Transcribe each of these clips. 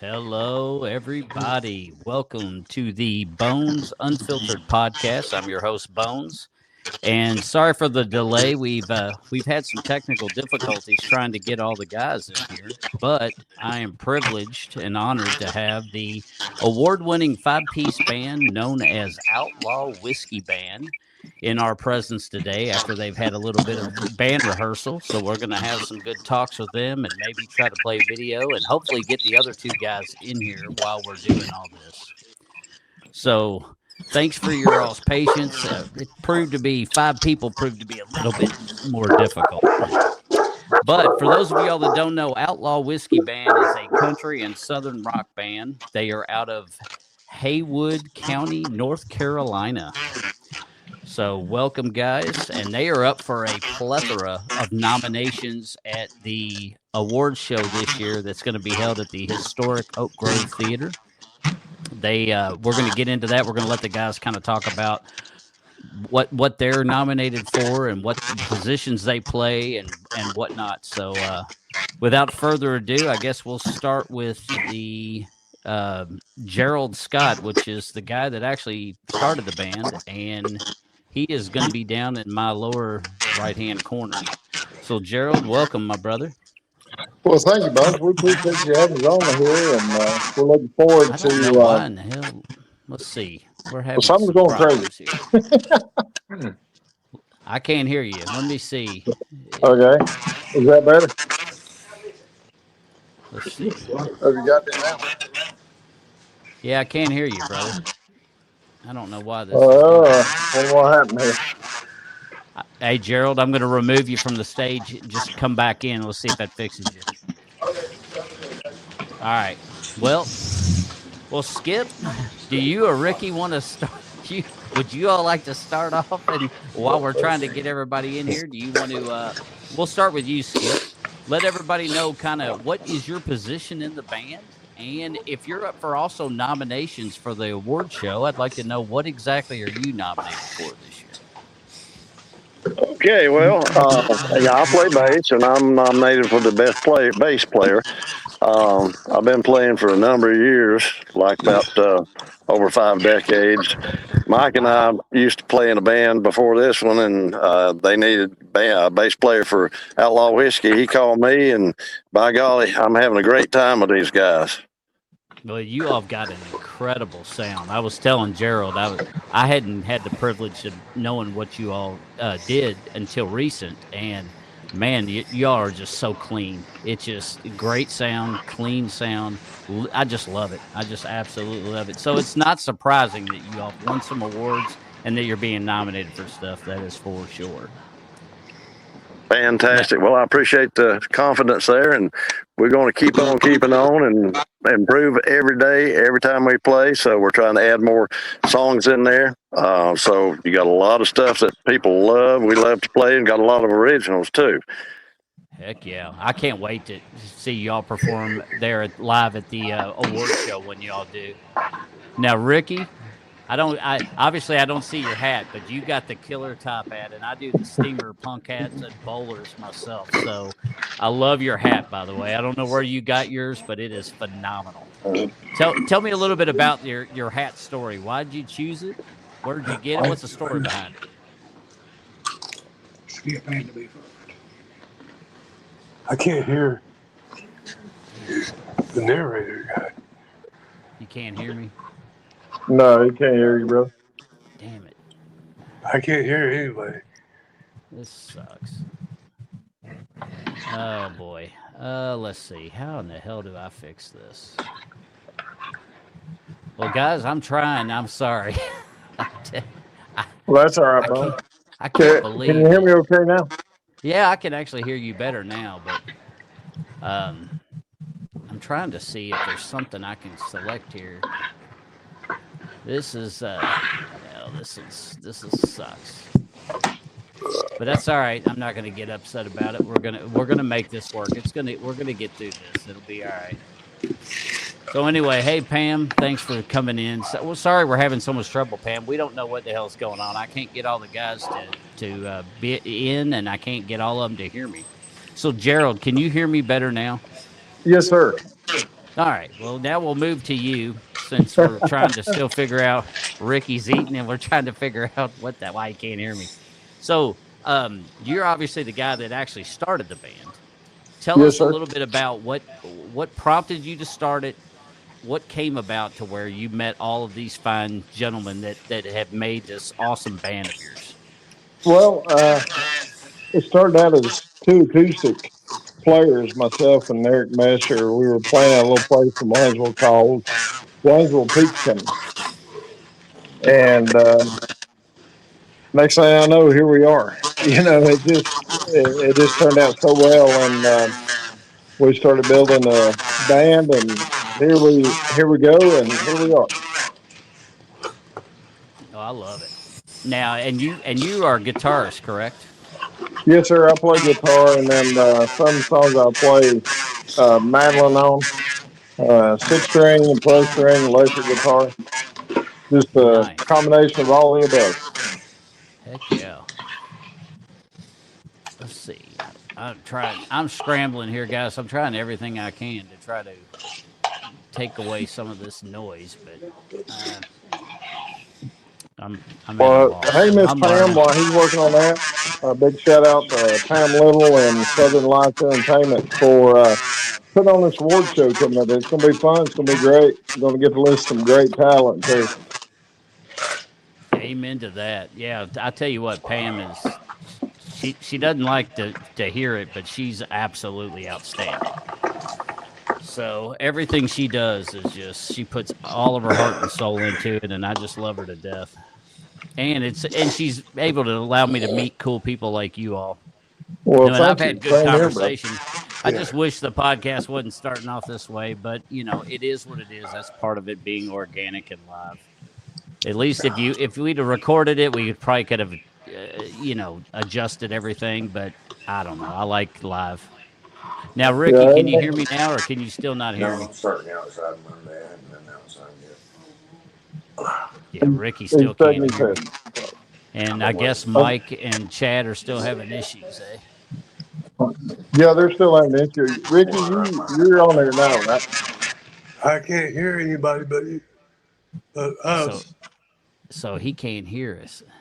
Hello, everybody. Welcome to the Bones Unfiltered Podcast. I'm your host, Bones, and sorry for the delay. We've had some technical difficulties trying to get all the guys in here, but I am privileged and honored to have the award-winning five-piece band known as Outlaw Whiskey Band in our presence today after they've had a little bit of band rehearsal. So we're going to have some good talks with them and maybe try to play video and hopefully get the other two guys in here while we're doing all this. So thanks for your all's patience. Five people proved to be a little bit more difficult. But for those of y'all that don't know, Outlaw Whiskey Band is a country and southern rock band. They are out of Haywood County, North Carolina. So welcome, guys, and they are up for a plethora of nominations at the awards show this year that's going to be held at the historic Oak Grove Theater. We're going to get into that. We're going to let the guys kind of talk about what they're nominated for and what positions they play and whatnot. So without further ado, I guess we'll start with the Gerald Scott, which is the guy that actually started the band, and he is going to be down in my lower right-hand corner. So, Gerald, welcome, my brother. Well, thank you, Bones. We appreciate you having us on here, and we're looking forward to. I don't know why in the hell. Let's see. We're having something's going crazy here. I can't hear you. Let me see. Okay, is that better? Let's see. Have you got it now? Yeah, I can't hear you, brother. I don't know why this. What happened here? Hey, Gerald, I'm going to remove you from the stage. Just come back in. Let's see if that fixes you. All right. Well, Skip, do you or Ricky want to start? Would you all like to start off? And while we're trying to get everybody in here, do you want to? We'll start with you, Skip. Let everybody know kind of what is your position in the band. And if you're up for also nominations for the award show, I'd like to know what exactly are you nominated for this year? Okay, well, I play bass, and I'm nominated for the best bass player. I've been playing for a number of years, like about over 5 decades. Mike and I used to play in a band before this one, and they needed a bass player for Outlaw Whiskey. He called me, and by golly, I'm having a great time with these guys. Well, you all have got an incredible sound. I was telling Gerald, I hadn't had the privilege of knowing what you all did until recent, and man, y'all are just so clean. It's just great sound, clean sound. I just love it. I just absolutely love it. So it's not surprising that you all have won some awards and that you're being nominated for stuff. That is for sure. Fantastic. Well, I appreciate the confidence there, and we're going to keep on keeping on and improve every day, every time we play. So we're trying to add more songs in there. So you got a lot of stuff that people love. We love to play, and got a lot of originals too. Heck yeah. I can't wait to see y'all perform there live at the award show when y'all do. Now, Ricky, I don't see your hat, but you got the killer top hat, and I do the steamer punk hats and bowlers myself. So I love your hat, by the way. I don't know where you got yours, but it is phenomenal. Tell me a little bit about your hat story. Why did you choose it? Where did you get it? What's the story behind it? I can't hear the narrator guy. You can't hear me? No, he can't hear you, bro. Damn it. I can't hear anybody. This sucks. Oh, boy. Let's see. How in the hell do I fix this? Well, guys, I'm trying. I'm sorry. Well, that's all right, bro. I can't believe it. Can you hear me okay now? Yeah, I can actually hear you better now, but I'm trying to see if there's something I can select here. This is sucks. But that's all right. I'm not going to get upset about it. We're gonna make this work. We're gonna get through this. It'll be all right. So anyway, hey Pam, thanks for coming in. Sorry we're having so much trouble, Pam. We don't know what the hell's going on. I can't get all the guys to be in, and I can't get all of them to hear me. So Gerald, can you hear me better now? Yes, sir. All right. Well, now we'll move to you since we're trying to still figure out Ricky's eating and we're trying to figure out why he can't hear me. So, you're obviously the guy that actually started the band. Tell Yes, us a sir. little bit about what prompted you to start it. What came about to where you met all of these fine gentlemen that have made this awesome band of yours? Well, it started out as two acoustic players, myself and Eric Messer. We were playing at a little place in Waynesville called Waynesville Peach Company. And next thing I know, here we are. It just turned out so well, and we started building a band, and here we go, and here we are. Oh, I love it. Now, and you are a guitarist, correct? Yes, sir. I play guitar, and then some songs I play mandolin on, six string and 12 string electric guitar. Just a Nice. combination of all the above. Heck yeah. Let's see. I'm trying. I'm scrambling here, guys. I'm trying everything I can to try to take away some of this noise, but I'm at a Well, loss. hey, So Miss I'm Pam, learning. while he's working on that, a big shout out to Pam Little and Southern Lights Entertainment for putting on this award show coming up. It's going to be fun. It's going to be great. You're going to get to listen to some great talent, too. Amen to that. Yeah, I tell you what, Pam is. She doesn't like to hear it, but she's absolutely outstanding. So everything she does is just she puts all of her heart and soul into it, and I just love her to death. And she's able to allow me to meet cool people like you all. Well, And I've thank had you. good Same here, bro. conversation. I just wish the podcast wasn't starting off this way, but it is what it is. That's part of it being organic and live. At least if we'd have recorded it, we probably could have adjusted everything. But I don't know. I like live. Now, Ricky, Yeah, can you hear me now, or can you still not hear me? I'm starting outside Monday. I hadn't been outside yet. Yeah, Ricky he's still taking can't his hear me. test. And I guess Mike and Chad are still having issues, eh? Yeah, they're still having an issue. Ricky, you're on there now, right? I can't hear anybody but us. So he can't hear us. I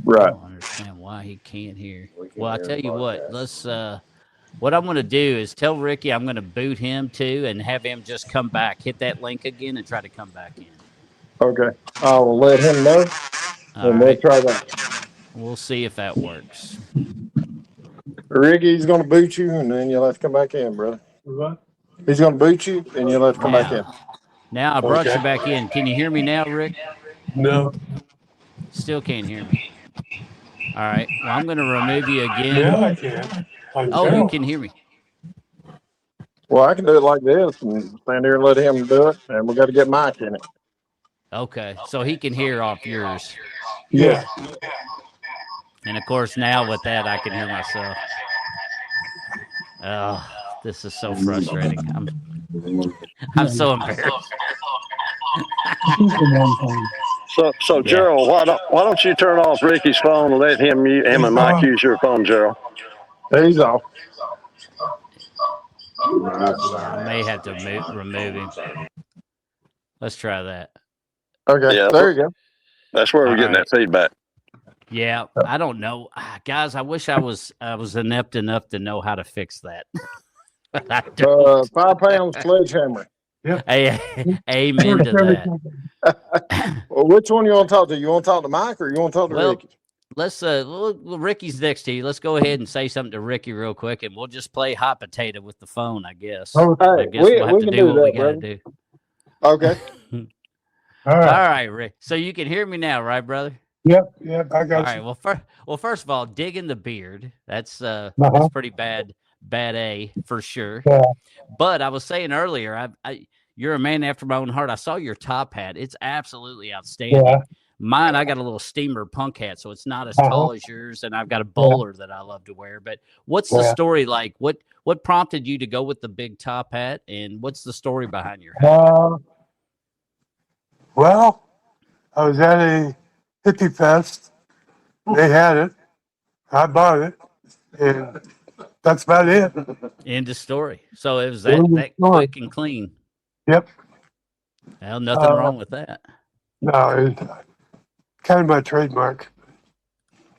Right. don't understand why he can't hear. We can Well, I hear tell the you what, podcast. what I'm going to do is tell Ricky I'm going to boot him too and have him just come back, hit that link again and try to come back in. Okay. I will let him know, All and we'll right. try that. We'll see if that works. Ricky, he's going to boot you, and then you'll have to come back in, brother. What? He's going to boot you, and you'll have to come back in. Now I brought Okay. you back in. Can you hear me now, Rick? No. Still can't hear me. All right. Well, I'm going to remove you again. Yeah, I can. Oh, you can hear me. Well, I can do it like this and stand here and let him do it, and we got to get Mike in it. Okay. So he can hear off yours. Yeah. And of course, now with that, I can hear myself. Oh, this is so frustrating. I'm so embarrassed. So Yeah. Gerald, why don't you turn off Ricky's phone and let him and Mike use your phone, Gerald? He's off. I may have to remove him. Let's try that. Okay, Yeah. there you go. That's where we're All getting right. that feedback. Yeah, I don't know, guys. I wish I was inept enough to know how to fix that. But I don't. 5 pound sledgehammer. Hey, amen to that. Well, which one you want to talk to? You want to talk to Mike or you want to talk to Well, Ricky? let's Ricky's next to you. Let's go ahead and say something to Ricky real quick, and we'll just play hot potato with the phone, I guess. Oh, hey, I guess we'll have we to can do do what we that, gotta brother. do. Okay. All All right. right, Rick. So you can hear me now, right, brother? Yep. I All got right. you. Well, first of all, digging the beard. That's Uh-huh. pretty bad A for sure. Yeah. But I was saying earlier, you're a man after my own heart. I saw your top hat. It's absolutely outstanding. Yeah. Mine, I got a little steamer punk hat, so it's not as Uh-huh. tall as yours, and I've got a bowler that I love to wear. But what's the Yeah. story like? What prompted you to go with the big top hat, and what's the story behind your hat? Well, I was at a hippie fest. They had it. I bought it, and that's about it. End of story. So it was End of that story. quick and clean. Yep. Well, nothing wrong with that. No, it's kind of my trademark.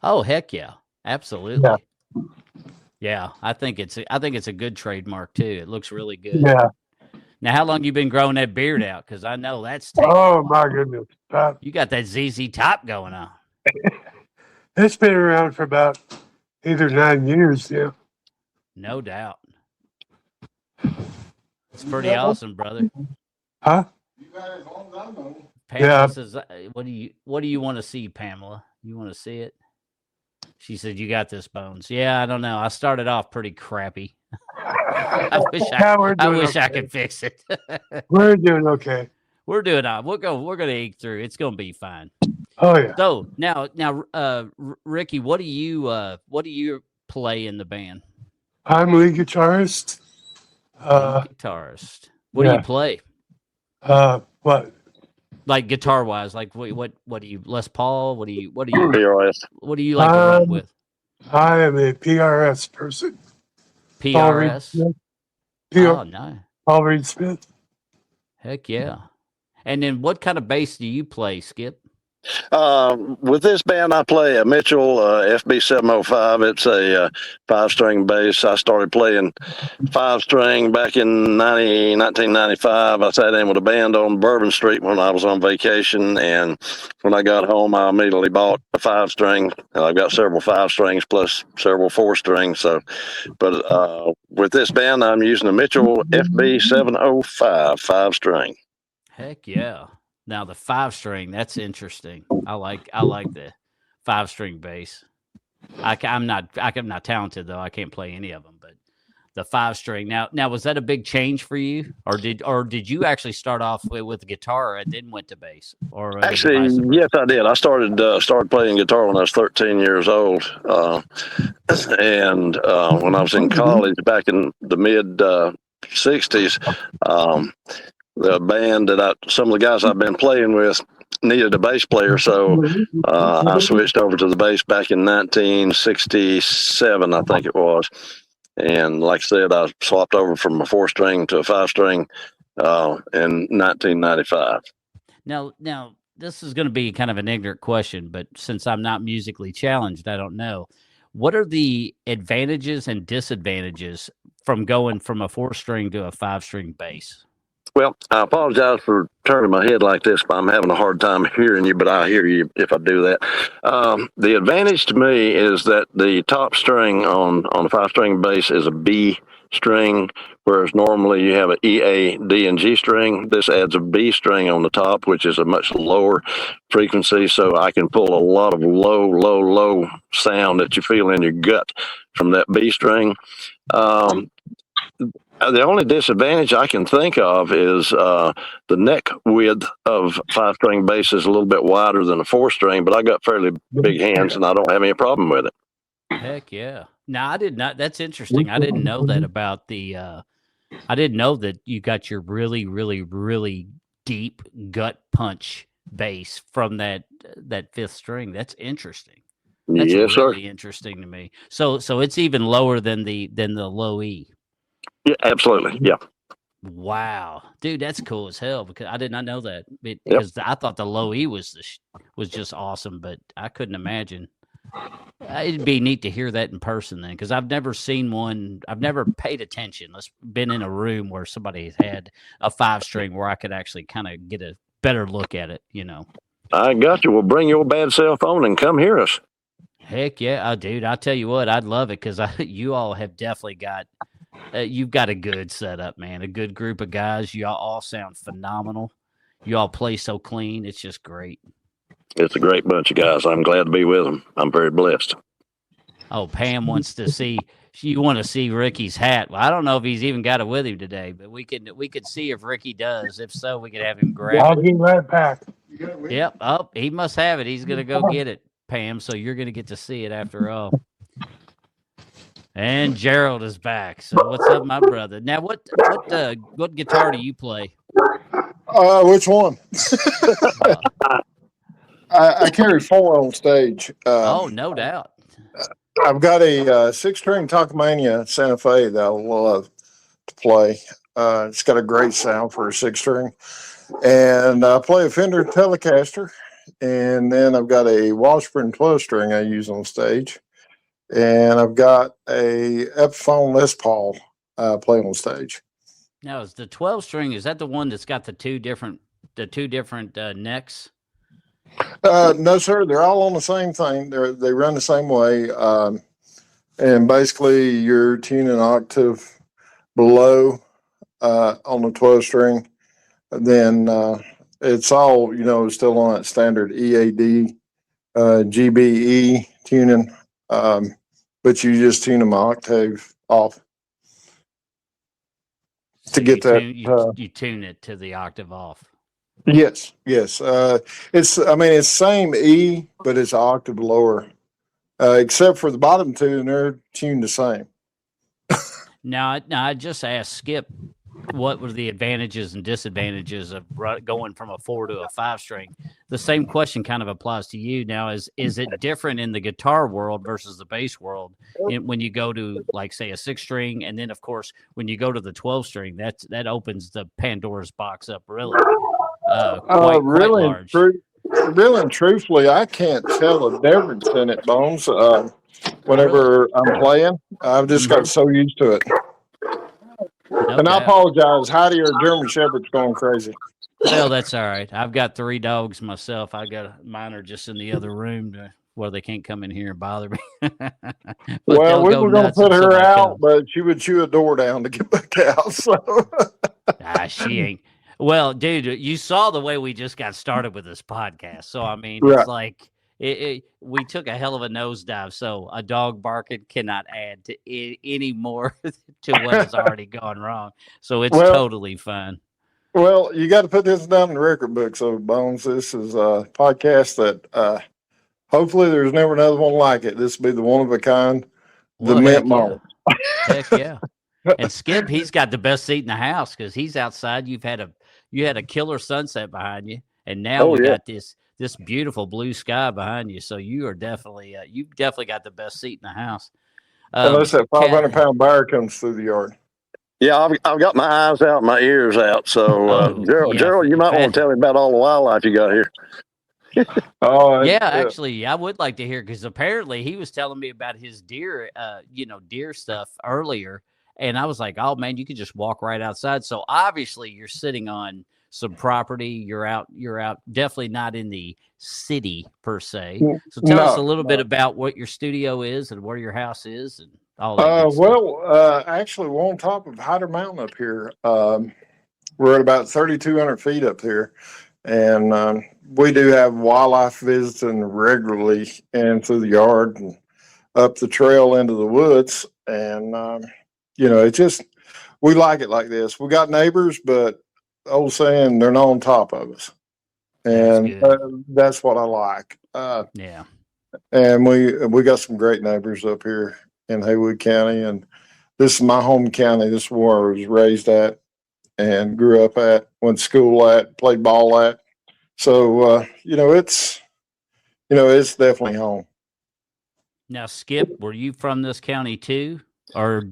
Oh, heck yeah. Absolutely. Yeah. Yeah, I think it's a good trademark too. It looks really good. Yeah. Now, how long you been growing that beard out? Because I know that's taking a Oh, while. my goodness. You got that ZZ Top going on. It's been around for about 8 or 9 years. Yeah. No doubt. It's pretty awesome, brother. Huh? You got it as long as I know. Pamela Yeah. says, what do you want to see, Pamela? You want to see it? She said, you got this, Bones. Yeah, I don't know. I started off pretty crappy. I wish I could fix it. We're doing okay. We're doing all. We're gonna eke through. It's gonna be fine. Oh yeah. So now, Ricky, what do you play in the band? I'm lead guitarist. Guitarist. What do you play? What? Like guitar wise, like what do you Les Paul? What do you PRS. what do you like to run with? I am a PRS person. PRS. Oh no. Paul Reed Smith. Heck yeah. And then what kind of bass do you play, Skip? With this band, I play a Mitchell FB705. It's a 5-string bass. I started playing 5-string back in 1995. I sat in with a band on Bourbon Street when I was on vacation, and when I got home, I immediately bought a 5-string. I've got several 5-strings plus several 4-strings. So, but with this band, I'm using a Mitchell FB705 5-string. Heck yeah. Now the 5-string, that's interesting. I like the 5-string bass. I'm not talented though. I can't play any of them, but the 5-string. Now was that a big change for you, or did you actually start off with the guitar and then went to bass? Or actually, yes, I did. I started playing guitar when I was 13 years old, and when I was in college back in the mid '60s. The band some of the guys I've been playing with needed a bass player, so I switched over to the bass back in 1967, I think it was. And like I said, I swapped over from a 4-string to a 5-string in 1995. Now, this is going to be kind of an ignorant question, but since I'm not musically challenged, I don't know. What are the advantages and disadvantages from going from a 4-string to a 5-string bass? Well, I apologize for turning my head like this, but I'm having a hard time hearing you, but I hear you if I do that. The advantage to me is that the top string on a 5-string bass is a B string, whereas normally you have an E, A, D, and G string. This adds a B string on the top, which is a much lower frequency, so I can pull a lot of low sound that you feel in your gut from that B string. The only disadvantage I can think of is the neck width of 5-string bass is a little bit wider than a 4-string, but I got fairly big hands and I don't have any problem with it. Heck yeah. Now, I did not. That's interesting. I didn't know that about the. I didn't know that you got your really, really, really deep gut punch bass from that 5th string. That's interesting. That's yes, really sir. interesting to me. So it's even lower than the low E. Yeah, absolutely. Yeah. Wow, dude, that's cool as hell because I did not know that. Because I thought the low E was just awesome, but I couldn't imagine. It'd be neat to hear that in person then, because I've never seen one. I've never paid attention. I've been in a room where somebody had a 5-string where I could actually kind of get a better look at it. I got you. Well, bring your bad cell phone and come hear us. Heck yeah, dude! I'll tell you what, I'd love it because you all have definitely got. You've got a good setup, man. A good group of guys. You all sound phenomenal. You all play so clean. It's just great. It's a great bunch of guys. I'm glad to be with them. I'm very blessed. Oh, Pam wants to see. You want to see Ricky's hat. Well, I don't know if he's even got it with him today, but we could see if Ricky does. If so, we could have him grab I'll it. be right back. Yep. Oh, he must have it. He's gonna go get it, Pam. So you're gonna get to see it after all. And Gerald is back. So what's up, my brother? Now, what guitar do you play? Which one? I carry 4 on stage. Oh, no doubt. I've got a 6-string Talkmania Santa Fe that I love to play. It's got a great sound for a 6-string. And I play a Fender Telecaster. And then I've got a Washburn 12-string I use on stage. And I've got a Epiphone Les Paul I play on stage. Now, is the 12-string, is that the one that's got the two different necks? No, sir. They're all on the same thing. They run the same way. And basically, you're tuning an octave below on the 12-string. Then it's all, still on that standard EAD, GBE tuning. But you just tune them an octave off So to get that. You tune it to the octave off. Yes. It's same E, but it's an octave lower, except for the bottom two, and they're tuned the same. Now, I just asked Skip what were the advantages and disadvantages of going from a 4 to a 5-string. The same question kind of applies to you. Now, is it different in the guitar world versus the bass world when you go to, like, say, a 6-string, and then, of course, when you go to the 12-string, that opens the Pandora's box up really quite large. Really and truthfully, I can't tell the difference in it, Bones. Whenever I'm playing, I've just got so used to it. No and doubt. I apologize. Heidi, our German Shepherd's going crazy. Well, that's all right. I've got 3 dogs myself. Mine are just in the other room where they can't come in here and bother me. Well, we were going to put her out, but she would chew a door down to get back out. So she ain't. Well, dude, you saw the way we just got started with this podcast. So, I mean, right. It's like we took a hell of a nosedive. So a dog barking cannot add to any more to what has already gone wrong. So it's totally fine. Well, you got to put this down in the record book. So, Bones, this is a podcast that hopefully there's never another one like it. This will be the one of a kind, the mint moment. Heck yeah. And Skip, he's got the best seat in the house because he's outside. You had a killer sunset behind you, and now we got this beautiful blue sky behind you. So you are definitely you've definitely got the best seat in the house. Unless that 500-pound bear comes through the yard. Yeah, I've got my eyes out, my ears out. So Gerald, you might want to tell me about all the wildlife you got here. Actually, I would like to hear because apparently he was telling me about his deer stuff earlier. And I was like, oh, man, you could just walk right outside. So obviously you're sitting on some property. You're out definitely not in the city per se. So tell us a little bit about what your studio is and where your house is and all that. Actually, we're on top of Hyder Mountain up here. We're at about 3,200 feet up here. And we do have wildlife visiting regularly and through the yard and up the trail into the woods. And, it's just, we like it like this. We got neighbors, but old saying, they're not on top of us. And that's what I like. And we got some great neighbors up here in Haywood County. And this is my home county. This is where I was raised at and grew up at, went to school at, played ball at. So, it's definitely home. Now, Skip, were you from this county too? Or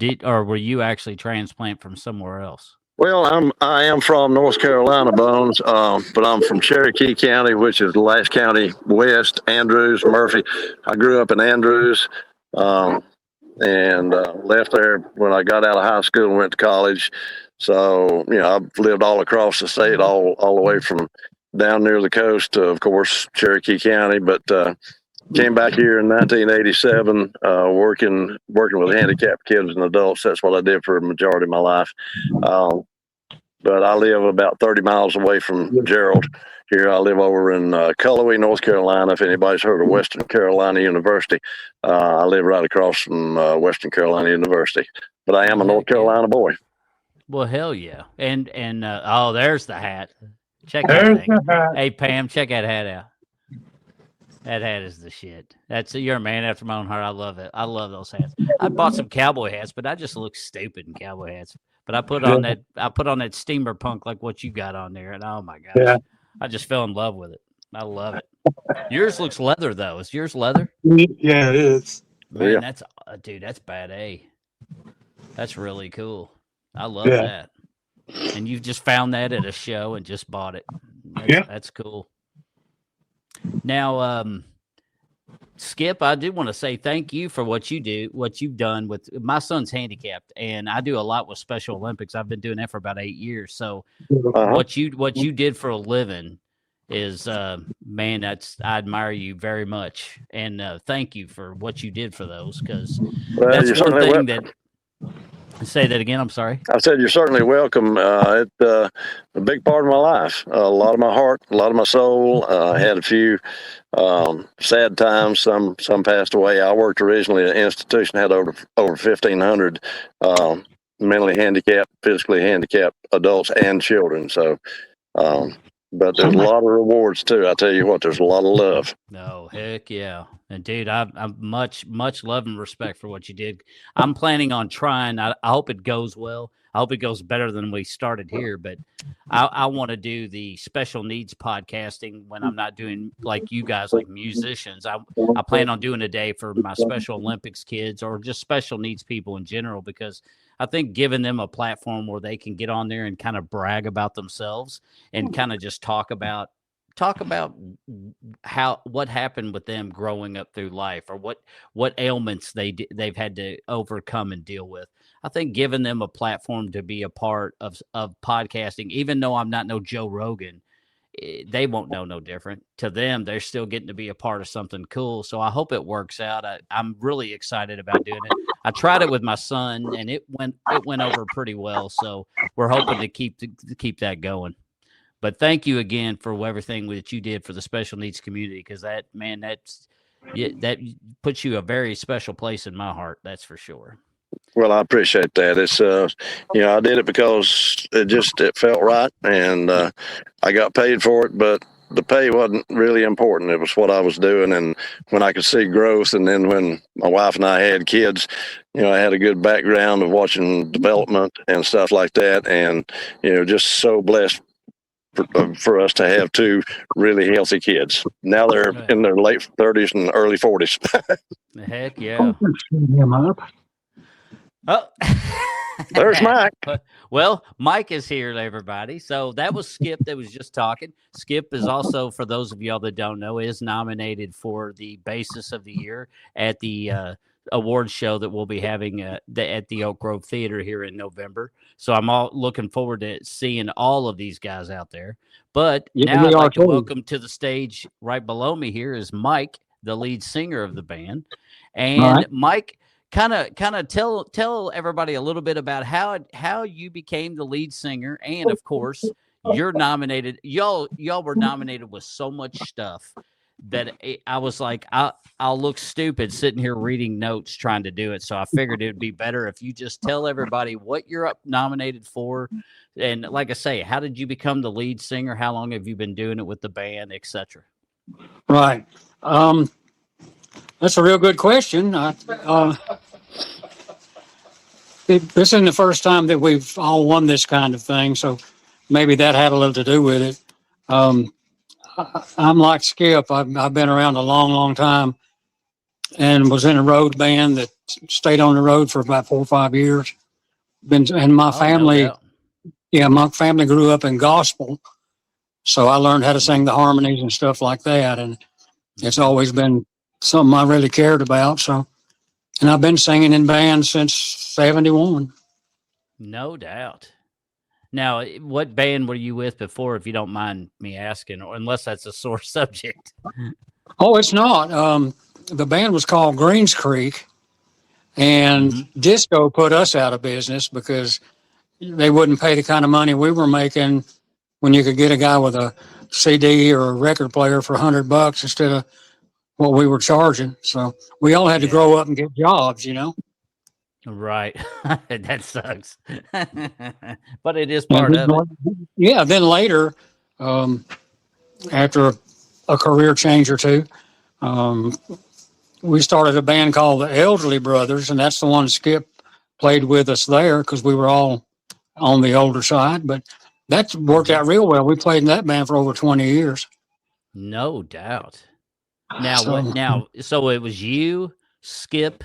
were you actually transplant from somewhere else? Well, I am from North Carolina, Bones, but I'm from Cherokee County, which is the last county west, Andrews, Murphy. I grew up in Andrews and left there when I got out of high school and went to college. So, I've lived all across the state, all the way from down near the coast to, of course, Cherokee County, but came back here in 1987, working with handicapped kids and adults. That's what I did for a majority of my life. But I live about 30 miles away from Gerald. Here I live over in Cullowhee, North Carolina. If anybody's heard of Western Carolina University, I live right across from Western Carolina University. But I am a North Carolina boy. Well, hell yeah. And there's the hat. Check that thing. Hey, Pam, check that hat out. That hat is the shit. You're a man after my own heart. I love it. I love those hats. I bought some cowboy hats, but I just look stupid in cowboy hats. But I put on that steamer punk like what you got on there, and oh my gosh, I just fell in love with it. I love it. Yours looks leather though. Is yours leather? Yeah, it is. Man, that's bad. That's really cool. I love that. And you've just found that at a show and just bought it. Yeah. That's cool. Now, Skip, I do want to say thank you for what you've done with my son's handicapped, and I do a lot with Special Olympics. I've been doing that for about 8 years. So what you did for a living is, man, I admire you very much, and thank you for what you did for those, because that's one thing that. Say that again. I'm sorry. I said you're certainly welcome. It's a big part of my life, a lot of my heart, a lot of my soul. I had a few sad times. Some passed away. I worked originally at an institution that had over 1,500 mentally handicapped, physically handicapped adults and children. So, but there's a lot of rewards too. I tell you what, there's a lot of love. No, heck yeah. And dude, I'm much love and respect for what you did. I'm planning on trying. I hope it goes well. I hope it goes better than we started here, but I want to do the special needs podcasting when I'm not doing like you guys, like musicians. I plan on doing a day for my Special Olympics kids or just special needs people in general, because I think giving them a platform where they can get on there and kind of brag about themselves and kind of just talk about what happened with them growing up through life, or what ailments they've had to overcome and deal with. I think giving them a platform to be a part of podcasting, even though I'm not no Joe Rogan, they won't know no different. To them, they're still getting to be a part of something cool. So I hope it works out. I'm really excited about doing it. I tried it with my son, and it went over pretty well. So we're hoping to keep that going. But thank you again for everything that you did for the special needs community, because that puts you a very special place in my heart. That's for sure. Well, I appreciate that. It's I did it because it felt right, and I got paid for it, but the pay wasn't really important. It was what I was doing, and when I could see growth, and then when my wife and I had kids, I had a good background of watching development and stuff like that, and just so blessed for us to have two really healthy kids. Now they're in their late 30s and early 40s. Heck yeah. Oh, there's Mike. Well, Mike is here, everybody. So that was Skip that was just talking. Skip is also, for those of y'all that don't know, is nominated for the Bassist of the Year at the awards show that we'll be having at the Oak Grove Theater here in November. So I'm all looking forward to seeing all of these guys out there. But now I'd like to welcome to the stage right below me here is Mike, the lead singer of the band. And Mike, kind of tell everybody a little bit about how you became the lead singer, and of course you're nominated. Y'all were nominated with so much stuff that I was like, I'll look stupid sitting here reading notes trying to do it. So I figured it would be better if you just tell everybody what you're nominated for. And like I say, how did you become the lead singer? How long have you been doing it with the band, etc.? Right. That's a real good question. This isn't the first time that we've all won this kind of thing, so maybe that had a little to do with it. I'm like Skip. I've been around a long, long time, and was in a road band that stayed on the road for about 4 or 5 years. And my family, my family grew up in gospel, so I learned how to sing the harmonies and stuff like that, and it's always been something I really cared about. So, and I've been singing in bands since '71. No doubt. Now, what band were you with before, if you don't mind me asking, or unless that's a sore subject? Oh, it's not. The band was called Greens Creek, and Disco put us out of business because they wouldn't pay the kind of money we were making when you could get a guy with a CD or a record player for $100 instead of what we were charging. So we all had to grow up and get jobs, Right. That sucks. But it is part of it. Yeah. Then later, after a career change or two, we started a band called the Elderly Brothers, and that's the one Skip played with us there because we were all on the older side. But that worked out real well. We played in that band for over 20 years. No doubt. Now, so it was you, Skip,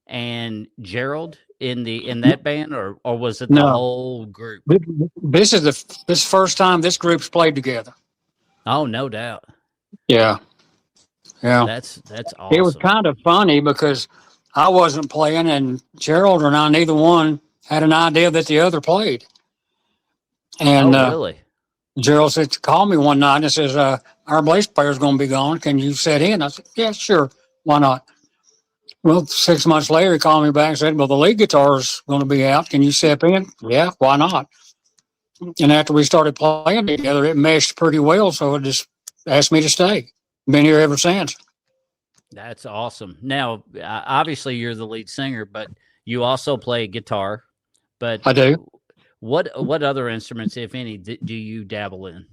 and Gerald in that band, or was it the No. whole group? This is this first time this group's played together. Oh, no doubt. Yeah. Yeah. That's awesome. It was kind of funny because I wasn't playing, and Gerald and I, neither one had an idea that the other played. And really? Gerald said, called me one night and says, our bass player's going to be gone. Can you set in? I said, yeah, sure. Why not? Well, 6 months later, he called me back and said, well, the lead guitar's going to be out. Can you step in? Yeah, why not? And after we started playing together, it meshed pretty well. So it just asked me to stay. Been here ever since. That's awesome. Now, obviously, you're the lead singer, but you also play guitar. But I do. What other instruments, if any, do you dabble in?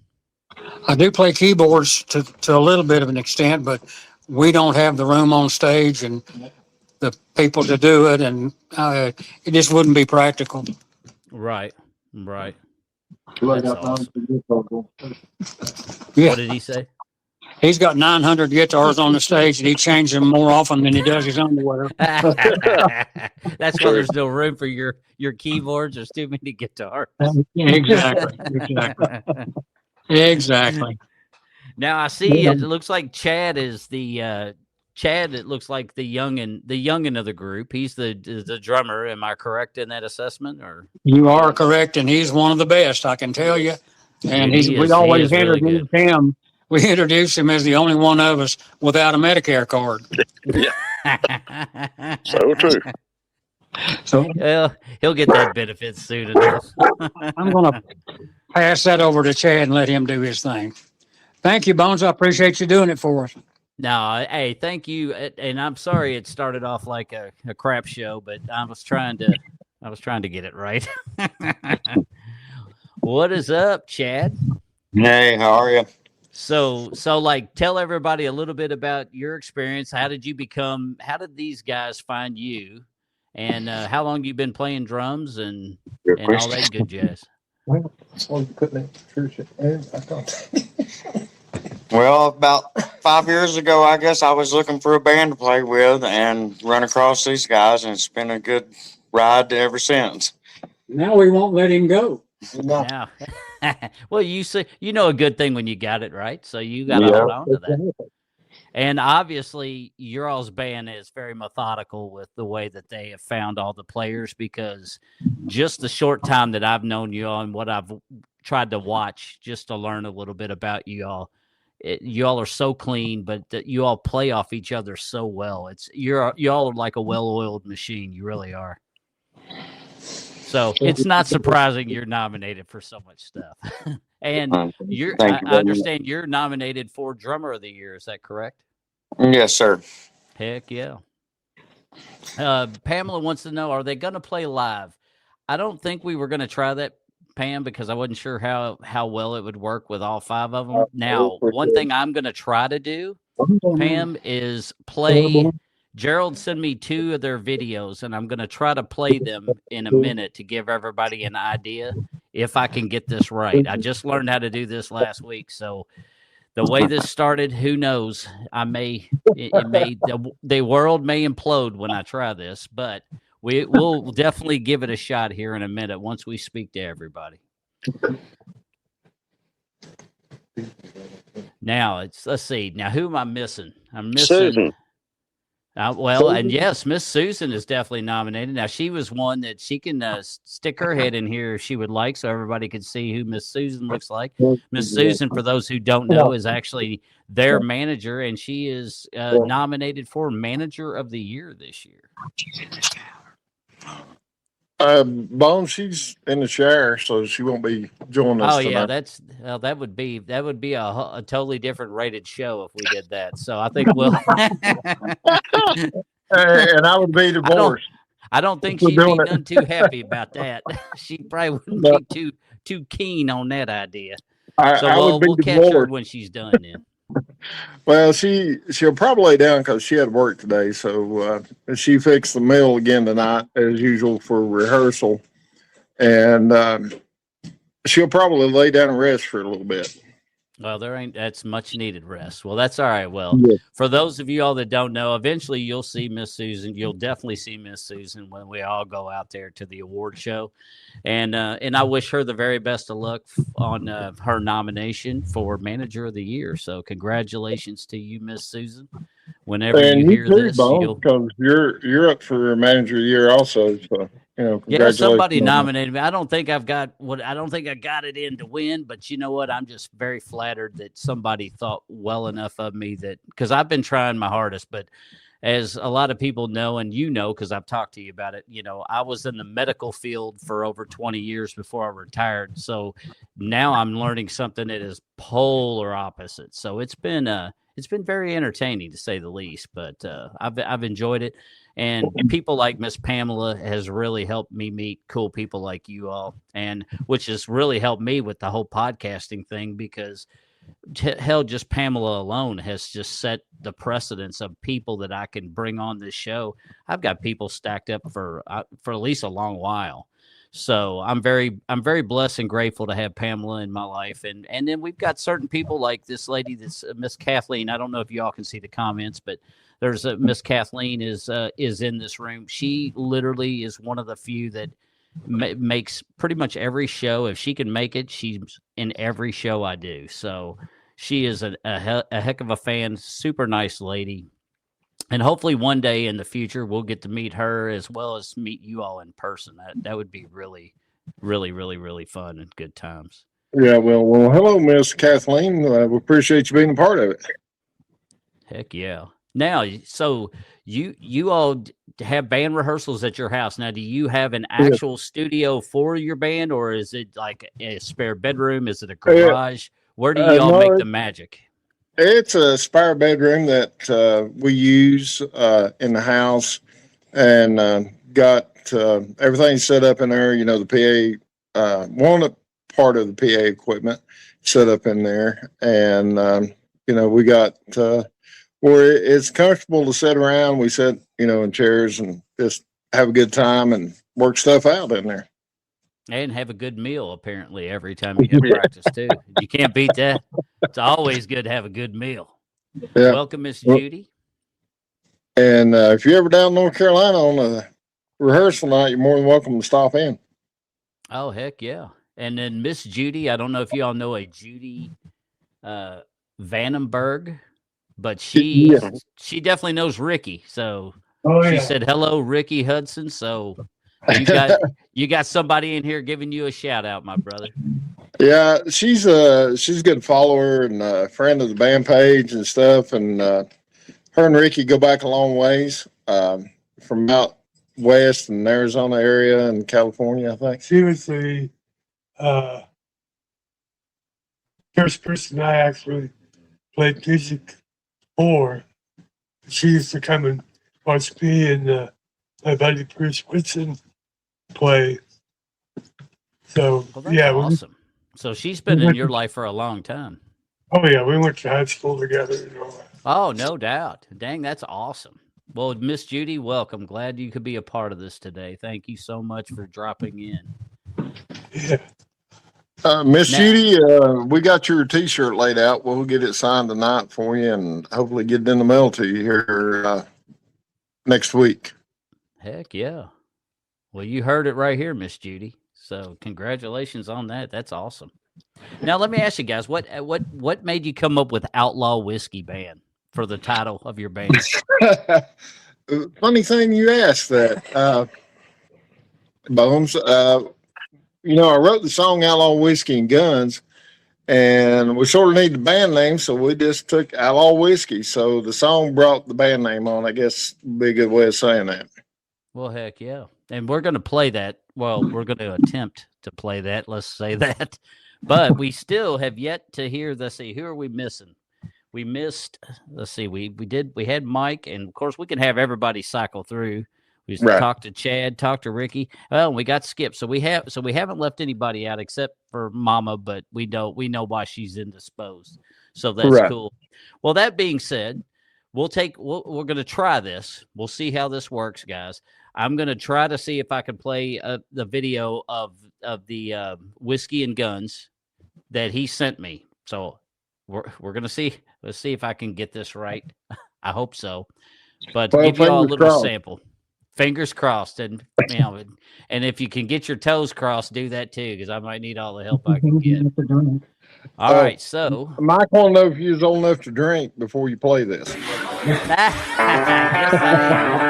I do play keyboards to a little bit of an extent, but we don't have the room on stage and the people to do it, and it just wouldn't be practical. Right. That's That's awesome. Yeah. What did he say? He's got 900 guitars on the stage, and he changes them more often than he does his underwear. That's why there's no room for your keyboards. There's too many guitars. Exactly. Now I see it looks like Chad is the Chad. It looks like the youngin of the group. He's the drummer. Am I correct in that assessment? Or You are correct, and he's one of the best, I can tell you. And we always introduce him. We introduce him as the only one of us without a Medicare card. So true. So well, he'll get that benefit soon enough. I'm going to pass that over to Chad and let him do his thing. Thank you, Bones. I appreciate you doing it for us. No, hey, thank you. And I'm sorry it started off like a crap show, but I was trying to get it right. What is up, Chad? Hey, how are you? So like tell everybody a little bit about your experience. How did these guys find you? And how long you been playing drums and all that good jazz? Well, about 5 years ago, I guess I was looking for a band to play with and run across these guys, and it's been a good ride ever since. Now we won't let him go. Now, well, you see, a good thing when you got it right, so you got to hold on to that. And obviously, your all's band is very methodical with the way that they have found all the players, because just the short time that I've known you all and what I've tried to watch just to learn a little bit about you all, you all are so clean, but you all play off each other so well. You all are like a well-oiled machine. You really are. So it's not surprising you're nominated for so much stuff. And I understand you're nominated for Drummer of the Year. Is that correct? Yes, sir. Heck yeah. Pamela wants to know, are they going to play live? I don't think we were going to try that, Pam, because I wasn't sure how well it would work with all 5 of them. Now, one thing I'm going to try to do, Pam, is play. Gerald sent me 2 of their videos, and I'm going to try to play them in a minute to give everybody an idea if I can get this right. I just learned how to do this last week, so the way this started, who knows? The world may implode when I try this, but we'll definitely give it a shot here in a minute once we speak to everybody. Now let's see. Now who am I missing? I'm missing Susan. And yes, Miss Susan is definitely nominated. Now, she was one that she can stick her head in here if she would like, so everybody could see who Miss Susan looks like. Miss Susan, for those who don't know, is actually their manager, and she is nominated for Manager of the Year this year. Bones, she's in the shower, so she won't be joining us tonight. Yeah, that would be a totally different rated show if we did that. So I think we'll. And I would be divorced. I don't think she'd be none too happy about that. She probably wouldn't be too keen on that idea. So we'll catch her when she's done then. Well, she'll probably lay down because she had work today. So she fixed the meal again tonight, as usual, for rehearsal. And she'll probably lay down and rest for a little bit. Well, that's much needed rest. Well, that's all right. Well, Yeah. for those of you all that don't know, eventually you'll see Miss Susan. You'll definitely see Miss Susan when we all go out there to the award show, and I wish her the very best of luck on her nomination for Manager of the Year. So, congratulations to you, Miss Susan. Whenever you And you hear too, this, Bones, because you're up for manager of the year also. So yeah, congratulations somebody on that. nominated me. I don't think I got it in to win, but you know what? I'm just very flattered that somebody thought well enough of me that because I've been trying my hardest, but as a lot of people know, and you know, because I've talked to you about it, I was in the medical field for over 20 years before I retired. So now I'm learning something that is polar opposite. So it's been very entertaining to say the least, but I've enjoyed it. And people like Miss Pamela has really helped me meet cool people like you all, and which has really helped me with the whole podcasting thing because hell, just Pamela alone has just set the precedence of people that I can bring on this show. I've got people stacked up for at least a long while. So I'm very blessed and grateful to have Pamela in my life, and then we've got certain people like this lady, this Miss Kathleen. I don't know if y'all can see the comments, but there's a Miss Kathleen is in this room. She literally is one of the few that makes pretty much every show. If she can make it, she's in every show I do. So she is a heck of a fan, super nice lady. And hopefully one day in the future, we'll get to meet her as well as meet you all in person. That would be really, really, really, really fun and good times. Yeah, well, hello, Miss Kathleen. We appreciate you being a part of it. Heck yeah. Now, so you all have band rehearsals at your house. Now, do you have an actual studio for your band, or is it like a spare bedroom? Is it a garage? Where do y'all make the magic? It's a spare bedroom that we use in the house, and got everything set up in there. The PA, one part of the PA equipment set up in there, and we got where it's comfortable to sit around. We sit, in chairs and just have a good time and work stuff out in there. And have a good meal, apparently, every time you have practice, too. You can't beat that. It's always good to have a good meal. Yeah. Welcome, Miss Judy. And if you're ever down in North Carolina on a rehearsal night, you're more than welcome to stop in. Oh, heck yeah. And then Miss Judy, I don't know if you all know a Judy Vandenberg, but she definitely knows Ricky. So she said, hello, Ricky Hudson. So you got somebody in here giving you a shout out, my brother. Yeah, she's a good follower and a friend of the band page and stuff. And her and Ricky go back a long ways from out west in Arizona area and California, I think. She was the first person I actually played music for. She used to come and watch me and my buddy Bruce Whitson play. So awesome. So she's been in your life for a long time. Oh yeah, we went to high school together and all that. Oh, no doubt. Dang, that's awesome. Well, Miss Judy, welcome. Glad you could be a part of this today. Thank you so much for dropping in. Yeah. Miss Judy, we got your T-shirt laid out. We'll get it signed tonight for you and hopefully get it in the mail to you here next week. Heck yeah. Well, you heard it right here, Miss Judy. So congratulations on that. That's awesome. Now, let me ask you guys, what made you come up with Outlaw Whiskey Band for the title of your band? Funny thing you asked that, Bones. I wrote the song Outlaw Whiskey and Guns, and we sort of needed a band name, so we just took Outlaw Whiskey. So the song brought the band name on, I guess would be a good way of saying that. Well, heck yeah. And we're going to play that. Well, we're going to attempt to play that. Let's say that. But we still have yet to hear, let's see, who are we missing? We missed, let's see, we had Mike, and of course we can have everybody cycle through. We talked to Chad, talked to Ricky. Well, we got Skip. So we haven't left anybody out except for Mama, but we know why she's indisposed. So that's cool. Well, that being said, we're going to try this. We'll see how this works, guys. I'm going to try to see if I can play the video of the Whiskey and Guns that he sent me. So we're gonna see. Let's see if I can get this right. I hope so. But Well, give you all a fingers little crossed. sample. Fingers crossed, and and if you can get your toes crossed, do that too, because I might need all the help I can get. All right, so Mike want to know if you was old enough to drink before you play this. yes, I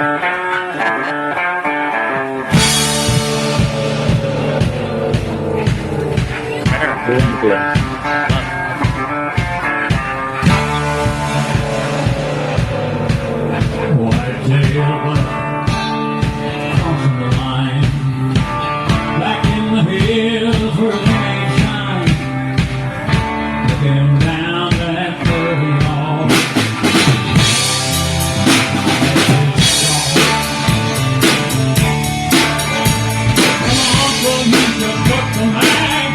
Back in the hills where the rain shines, looking down that dirty hall. Uncle used to cook the mag,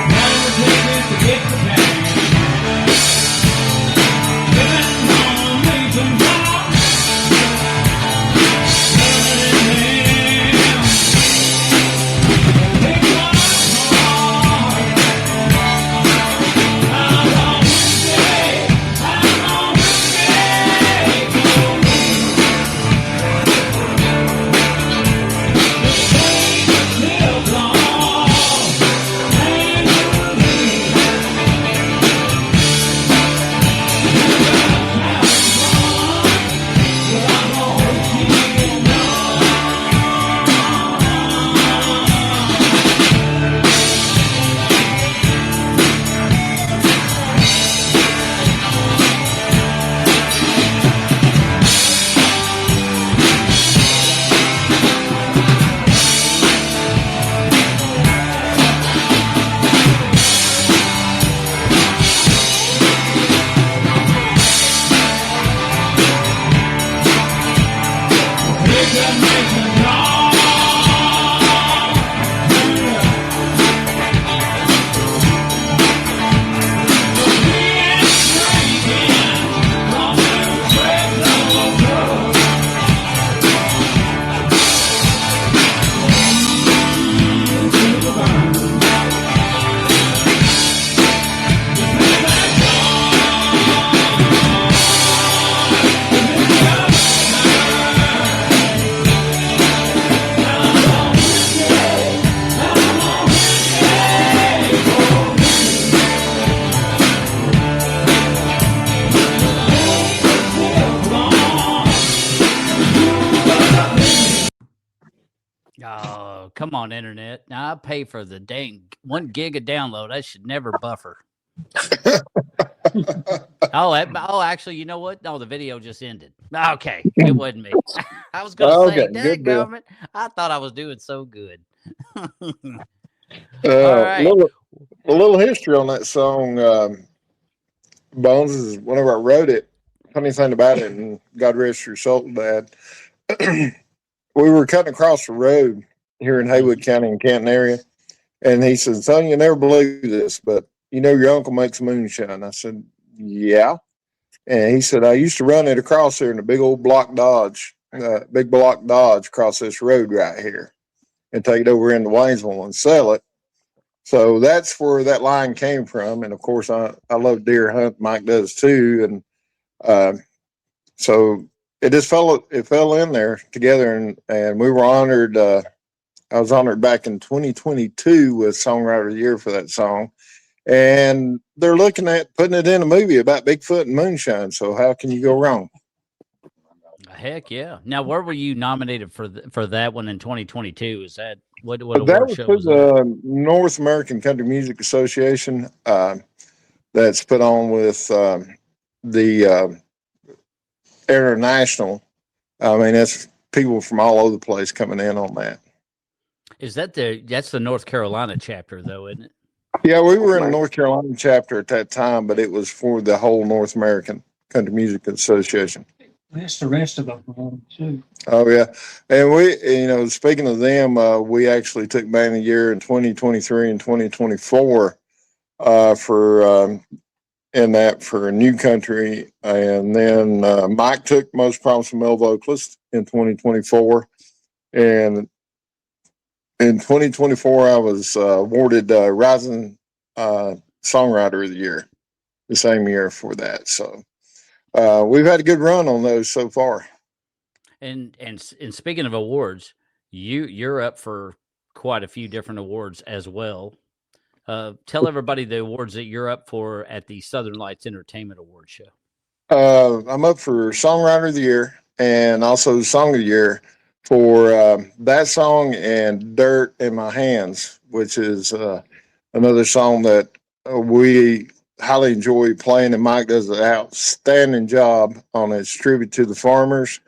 never take it to get the cash. Living on Mason Park, Oh, come on, internet. Now I pay for the dang 1 gig of download. I should never buffer. Actually, you know what? No, the video just ended. Okay, it wasn't me. I was going to say, good deal. dadgummit, I thought I was doing so good. All A right. little history on that song. Bones is whenever I wrote it. Funny thing about it, and God rest your soul, Dad. We were cutting across the road here in Haywood County in Canton area, and he said, "Son, you never believe this, but you know your uncle makes moonshine." I said, "Yeah." And he said, "I used to run it across there in a big block Dodge across this road right here, and take it over into Waynesville and sell it." So that's where that line came from. And of course, I love deer hunt. Mike does too, and so it just fell in there together, and we were honored. I was honored back in 2022 with Songwriter of the Year for that song, and they're looking at putting it in a movie about Bigfoot and moonshine. So how can you go wrong? Heck yeah! Now, where were you nominated for that one in 2022? Is that what That award was show for was that? the North American Country Music Association. That's put on with the International. I mean, that's people from all over the place coming in on that. Is that that's the North Carolina chapter, though, isn't it? Yeah, we were in the North Carolina chapter at that time, but it was for the whole North American Country Music Association. That's the rest of them too. Oh yeah, and we, speaking of them, we actually took Band of the Year in 2023 and 2024 for for New Country, and then Mike took Most Promising Male Vocalist in 2024, and in 2024 I was awarded Rising Songwriter of the Year the same year for that. So we've had a good run on those so far. And speaking of awards, you're up for quite a few different awards as well. Tell everybody the awards that you're up for at the Southern Lights Entertainment Award Show. I'm up for Songwriter of the Year and also Song of the Year for that song and Dirt in My Hands, which is another song that we highly enjoy playing, and Mike does an outstanding job on it. It's a tribute to the farmers.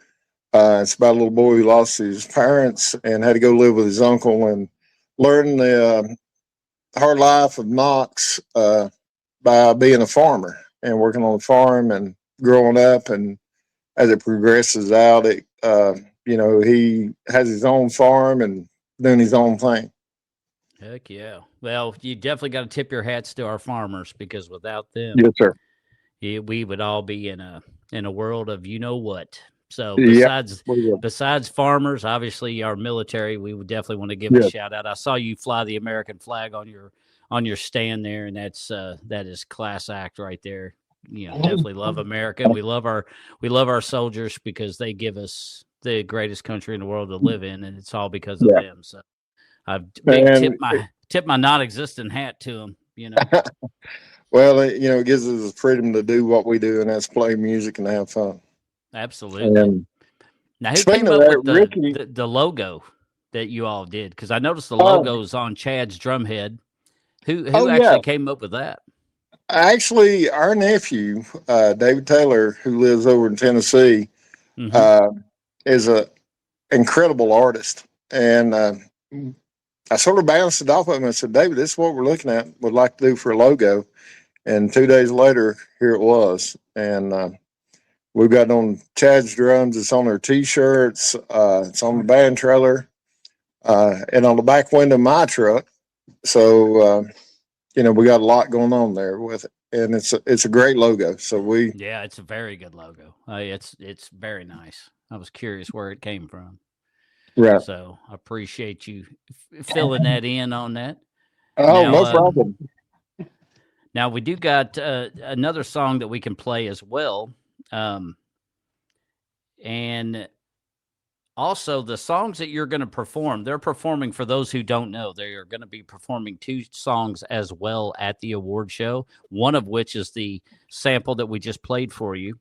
It's about a little boy who lost his parents and had to go live with his uncle and learn the hard life of Knox by being a farmer and working on the farm and growing up. And as it progresses out, he has his own farm and doing his own thing. Heck yeah. Well, you definitely got to tip your hats to our farmers, because without them, Yes, sir. we would all be in a world of you know what. So besides farmers, obviously our military, we would definitely want to give a shout out. I saw you fly the American flag on your stand there, and that is class act right there. Definitely love America. We love our soldiers because they give us the greatest country in the world to live in, and it's all because of them. So I've tipped my non-existent hat to them. Well, it gives us the freedom to do what we do, and that's play music and have fun. Absolutely. And now, who came up with the logo that you all did? Because I noticed the logo is on Chad's drum head. Who actually came up with that? Actually, our nephew, David Taylor, who lives over in Tennessee, is an incredible artist. And I sort of bounced it off of him and said, David, this is what we're looking at. Would like to do for a logo. And 2 days later, here it was. And we've got it on Chad's drums. It's on our T-shirts. It's on the band trailer. And on the back window of my truck. So, we got a lot going on there with it. And it's a great logo. So it's a very good logo. It's very nice. I was curious where it came from. Right. So I appreciate you filling that in on that. Oh, no problem. Now we do got another song that we can play as well. And also the songs that you're going to perform, they're performing, for those who don't know, they are going to be performing 2 songs as well at the award show, one of which is the sample that we just played for you.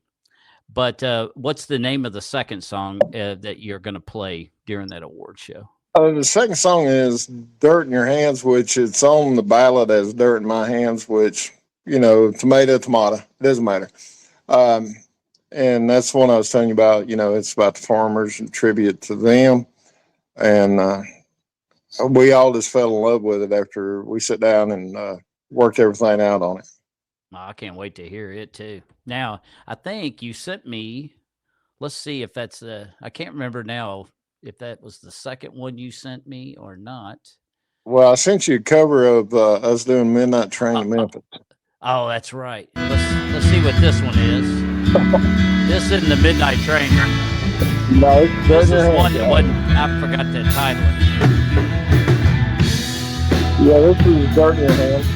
But what's the name of the second song that you're going to play during that award show? The second song is Dirt in Your Hands, which it's on the ballot as Dirt in My Hands, which, tomato, it doesn't matter. And that's the one I was telling you about. It's about the farmers and tribute to them. And we all just fell in love with it after we sat down and worked everything out on it. I can't wait to hear it too. Now, I think you sent me, let's see if that's I can't remember now if that was the second one you sent me or not. Well, I sent you a cover of us doing Midnight Train to Memphis. Oh, that's right. Let's see what this one is. This isn't the Midnight Train. No, this is one that wasn't. I forgot the title. Yeah, this is Dirt in Your Hands.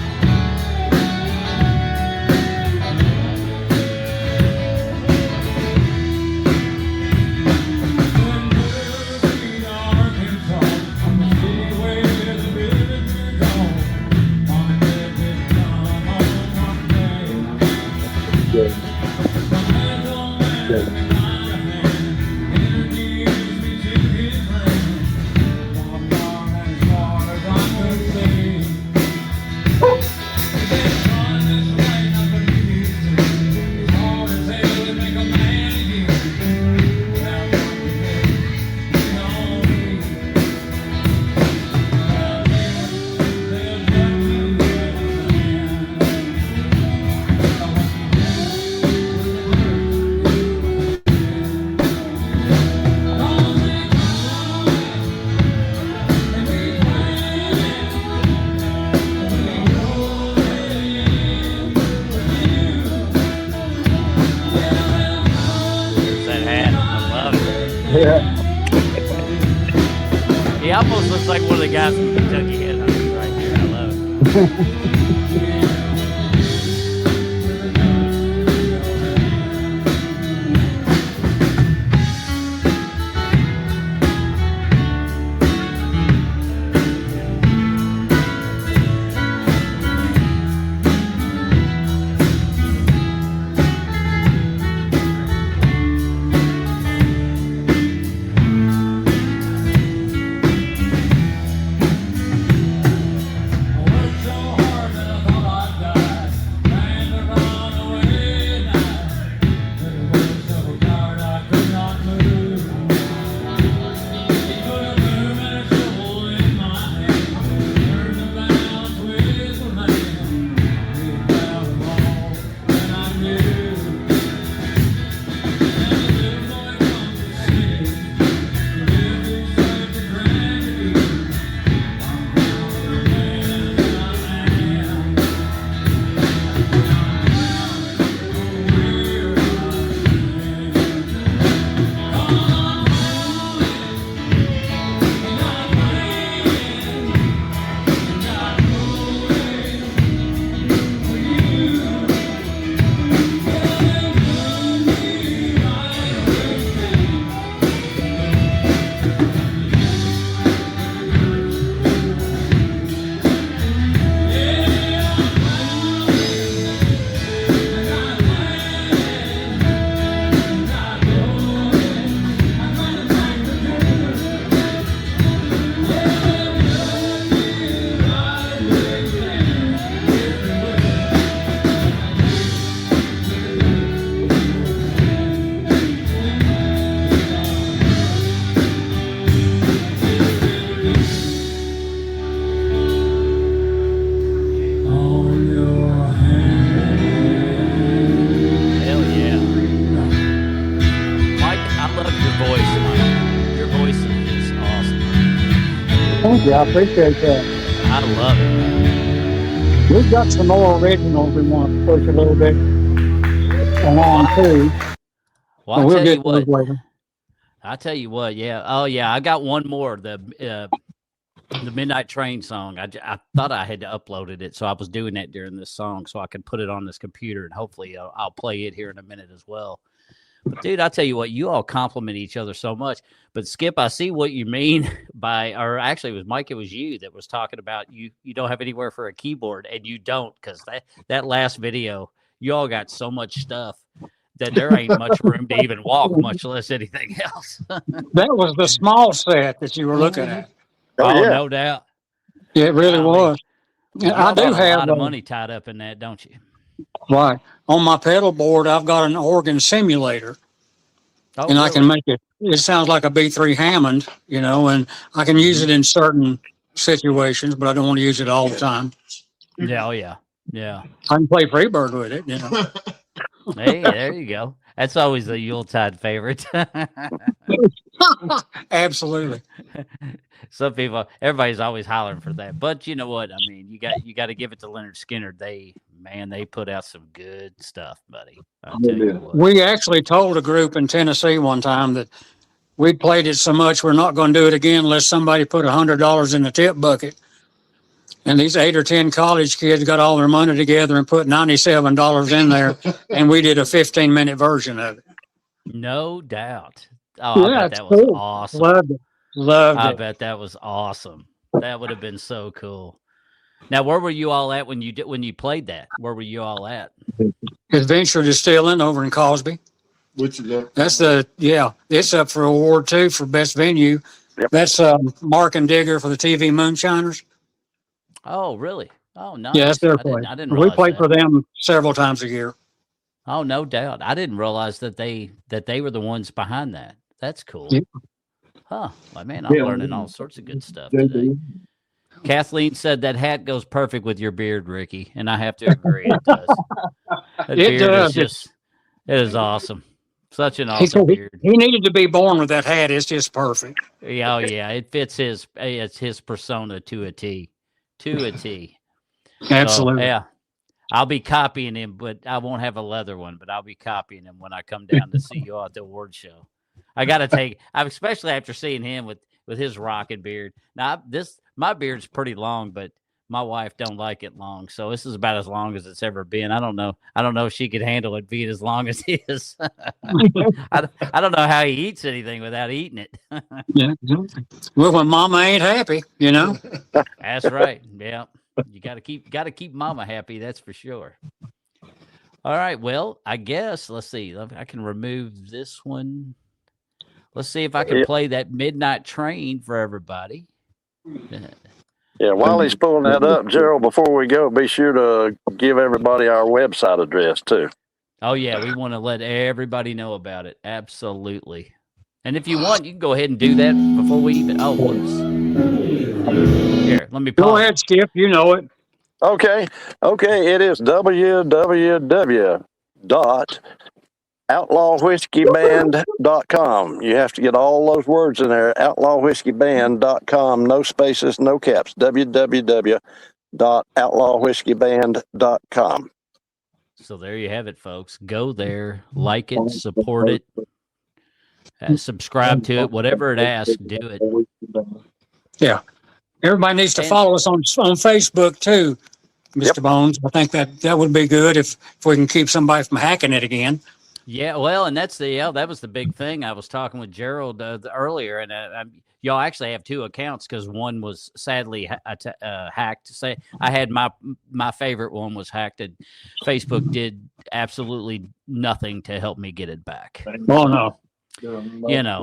He almost looks like one of the guys from Kentucky Headhunters right there. I love it. Yeah, I appreciate that. I love it. We've got some more originals we want to push a little bit along too. Well, And I'll we'll tell you get those what. later. I'll tell you what. Yeah. Oh, yeah. I got one more. The Midnight Train song. I thought I had uploaded it, so I was doing that during this song so I could put it on this computer, and hopefully I'll play it here in a minute as well. But, dude, I'll tell you what, you all compliment each other so much. But, Skip, I see what you mean by, or actually it was Mike, it was you that was talking about you don't have anywhere for a keyboard, and you don't, because that last video, you all got so much stuff that there ain't much room to even walk, much less anything else. That was the small set that you were looking at. Oh, yeah. No doubt. Yeah, it really was. You I all do got a have lot of money tied up in that, don't you? right on my pedal board. I've got an organ simulator, Oh, and I really? can make it. It sounds like a B3 Hammond, and I can use it in certain situations, but I don't want to use it all the time. Yeah, oh yeah. I can play Freebird with it. Hey, there you go. That's always a Yuletide favorite. Absolutely. Some people, everybody's always hollering for that. But you know what? I mean, you got to give it to Leonard Skinner. They put out some good stuff, buddy. I'll tell you what. We actually told a group in Tennessee one time that we'd played it so much we're not going to do it again unless somebody put $100 in the tip bucket. And these 8 or 10 college kids got all their money together and put $97 in there, and we did a 15-minute version of it. No doubt. Oh, I bet that was cool. awesome. Loved I it. bet that was awesome. That would have been so cool. Now, where were you all at when you played that? Where were you all at? Adventure Distilling over in Cosby. Which is that? That's it's up for award too for best venue. Yep. That's Mark and Digger for the TV Moonshiners. Oh, really? Oh, nice. Yeah, that's their I place. didn't We realize play that. for them several times a year. Oh, no doubt. I didn't realize that they were the ones behind that. That's cool. Yeah. Huh. Well, man, I'm learning all sorts of good stuff today. Kathleen said that hat goes perfect with your beard, Ricky, and I have to agree. It does. That It beard does. it is awesome. Such an awesome beard. He needed to be born with that hat. It's just perfect. Yeah, oh yeah, it fits his persona to a T. To a T. Absolutely. So, yeah. I'll be copying him, but I won't have a leather one, but I'll be copying him when I come down to see you all at the award show. I got to take, especially after seeing him with his rocking beard. Now, my beard's pretty long, but my wife don't like it long, so this is about as long as it's ever been. I don't know if she could handle it being as long as his. I don't know how he eats anything without eating it. Yeah. Well, when Mama ain't happy, That's right. Yeah, you got to keep Mama happy. That's for sure. All right. Well, I guess let's see. I can remove this one. Let's see if I can play that Midnight Train for everybody. Yeah, while he's pulling that up, Gerald, before we go, be sure to give everybody our website address, too. Oh, yeah, we want to let everybody know about it. Absolutely. And if you want, you can go ahead and do that before we even... Oh, whoops. Here, let me pause. Go ahead, Skip. You know it. Okay, it is www.outlawwhiskey.com. You have to get all those words in there. outlawwhiskey.com, no spaces, no caps. www.outlawwhiskey.com. So there you have it, folks. Go there, like it, support it, subscribe to it, whatever it asks, do it. Yeah. Everybody needs to follow us on Facebook too, Mr. Bones. I think that would be good if we can keep somebody from hacking it again. Yeah, well, and that was the big thing. I was talking with Gerald earlier, and y'all actually have two accounts because one was sadly hacked. Say I had my favorite one was hacked, and Facebook did absolutely nothing to help me get it back. Oh no.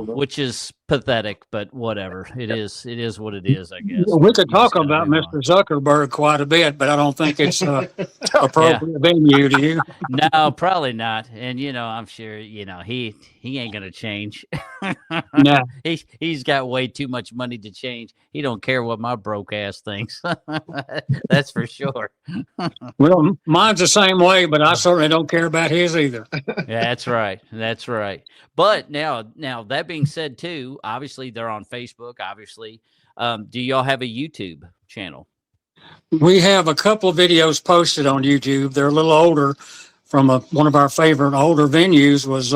Which is pathetic, but whatever. It is what it is, I guess. We could talk about Mr. Zuckerberg quite a bit, but I don't think it's appropriate venue to you. No, probably not. And I'm sure he ain't gonna change. No, he's got way too much money to change. He don't care what my broke ass thinks. That's for sure. Well, mine's the same way, but I certainly don't care about his either. Yeah, that's right. That's right. But now that being said, too, obviously they're on Facebook. Obviously, Do y'all have a YouTube channel? We have a couple of videos posted on YouTube. They're a little older. From one of our favorite older venues was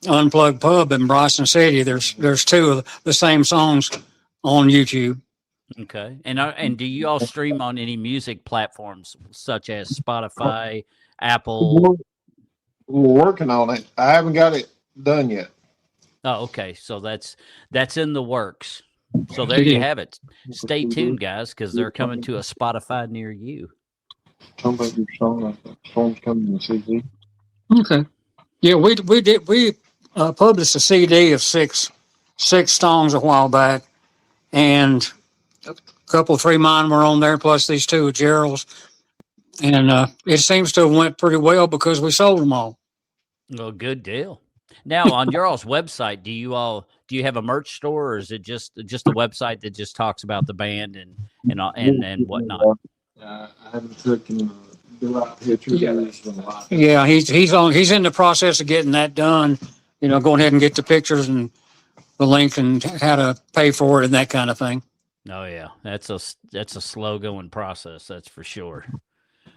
Unplugged Pub in Bryson City. There's two of the same songs on YouTube. Okay. And do you all stream on any music platforms such as Spotify, Apple? We're working on it. I haven't got it done yet. Oh, okay. So that's in the works. So there you have it. Stay tuned, guys, because they're coming to a Spotify near you. Tell about your song. Song's coming in the CD. Okay. Yeah, we published a CD of six songs a while back, and a couple of 3 of mine were on there, plus these 2 of Gerald's, and it seems to have went pretty well because we sold them all. Well, good deal. Now, on your all's website, do you have a merch store, or is it just a website that just talks about the band and whatnot? I haven't taken do out pictures. Yeah, he's in the process of getting that done. Going ahead and get the pictures and the link and how to pay for it and that kind of thing. Oh yeah, that's a slow going process, that's for sure.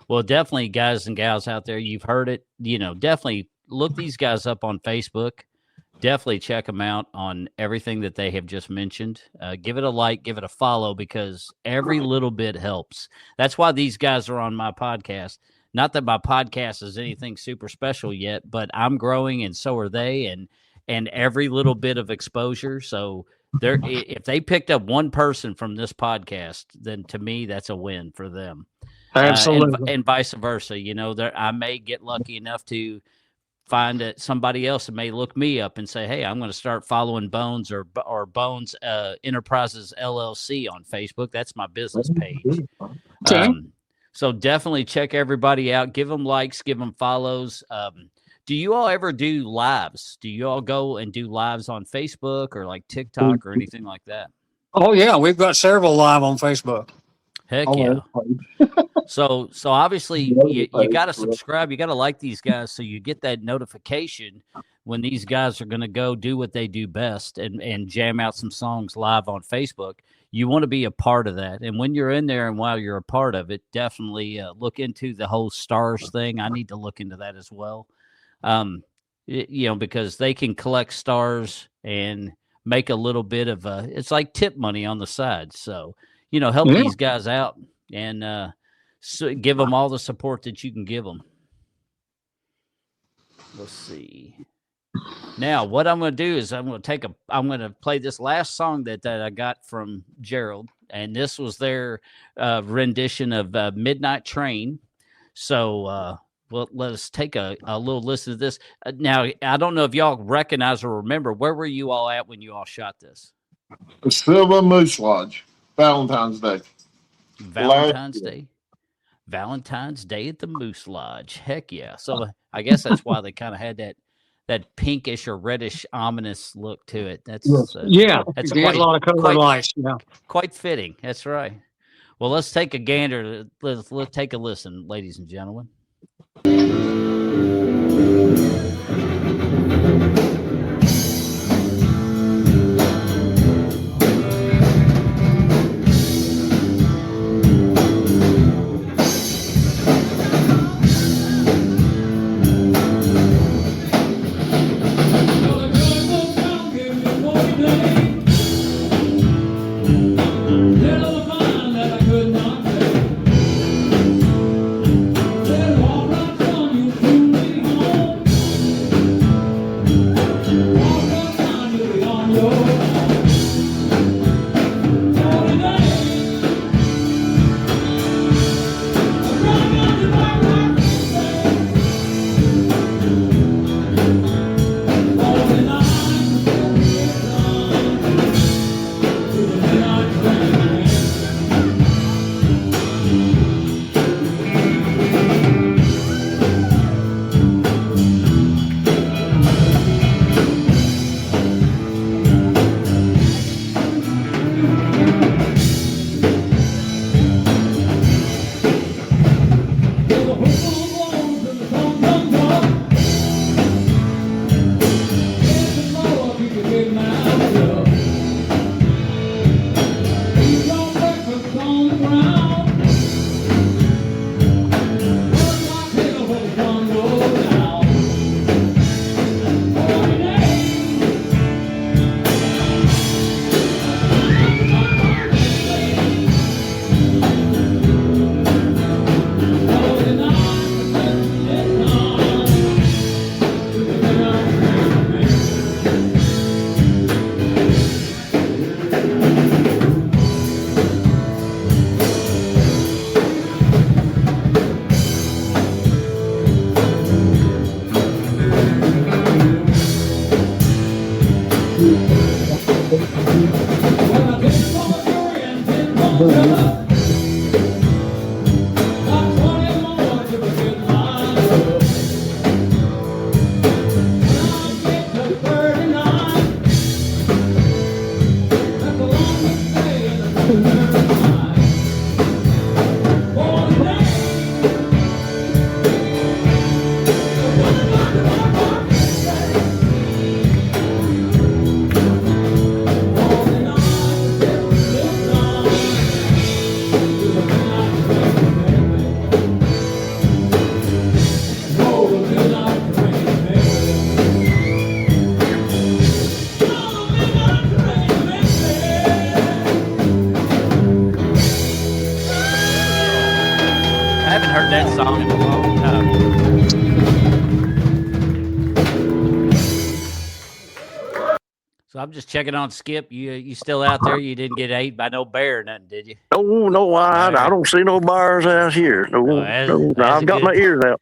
Well, definitely, guys and gals out there, you've heard it. Definitely look these guys up on Facebook. Definitely check them out on everything that they have just mentioned. Give it a like, give it a follow, because every little bit helps. That's why these guys are on my podcast. Not that my podcast is anything super special yet, but I'm growing and so are they, and every little bit of exposure. So if they picked up one person from this podcast, then to me, that's a win for them. Absolutely. And vice versa. I may get lucky enough to find that somebody else that may look me up and say, hey, I'm going to start following Bones or Bones Enterprises LLC on Facebook. That's my business page. Okay. So definitely check everybody out. Give them likes, give them follows. Do you all ever do lives? Do you all go and do lives on Facebook or like TikTok or anything like that? Oh yeah, we've got several live on Facebook. Heck yeah. So obviously you got to subscribe. You got to like these guys so you get that notification when these guys are going to go do what they do best and jam out some songs live on Facebook. You want to be a part of that. And when you're in there and while you're a part of it, definitely look into the whole stars thing. I need to look into that as well. Because they can collect stars and make a little bit of it's like tip money on the side. So, help these guys out and give them all the support that you can give them. Let's see. Now, what I'm going to do is I'm going to play this last song that I got from Gerald, and this was their rendition of Midnight Train. So, let us take a little listen to this. Now, I don't know if y'all recognize or remember, where were you all at when you all shot this? The Silver Moose Lodge, Valentine's Day. Valentine's Day at the Moose Lodge. Heck yeah. So I guess that's why they kind of had that pinkish or reddish ominous look to it. That's that's a lot of color lights. Yeah, quite fitting. That's right. Well, let's take a gander. Let's take a listen, ladies and gentlemen. Said, all right, son, you fool me home. song in a long time. So I'm just checking on Skip. You still out there? You didn't get ate by no bear or nothing, did you? No, I don't see no bars out here. No, I've got my ears out.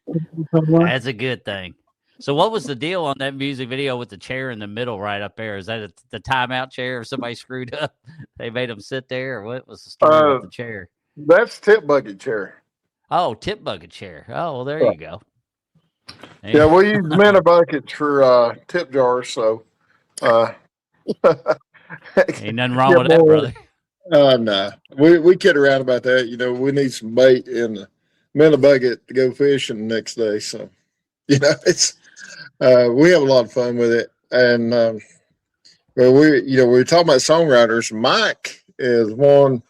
That's a good thing. So what was the deal on that music video with the chair in the middle right up there? Is that the timeout chair or somebody screwed up? They made them sit there, or what was the story with the chair? That's tip bucket chair. Oh, tip bucket chair. Oh, well, there you go. Yeah, we use mana buckets for tip jars, so ain't nothing wrong with that, brother. No, we kid around about that. You know, we need some bait in the mana bucket to go fishing the next day. So, you know, it's we have a lot of fun with it. And we're talking about songwriters. Mike is one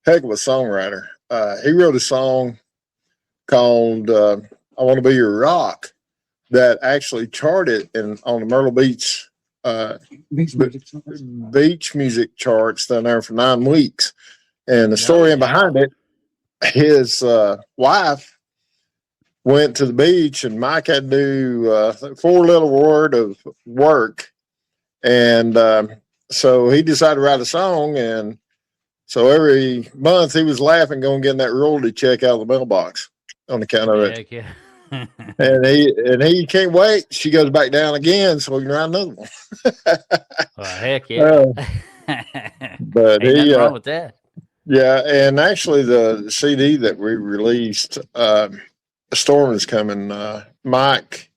heck of a songwriter. He wrote a song called "I Want to Be Your Rock" that actually charted on the Myrtle Beach beach music charts down there for 9 weeks. And the story behind it, his wife went to the beach and Mike had to do 4 little word of work. And so he decided to write a song. And so every month he was laughing, going getting that royalty check out of the mailbox on account of it. Heck yeah. and he can't wait. She goes back down again, so we can write another one. Well, heck yeah. But ain't nothing wrong with that. Yeah, and actually the CD that we released, "A Storm Is Coming," Mike,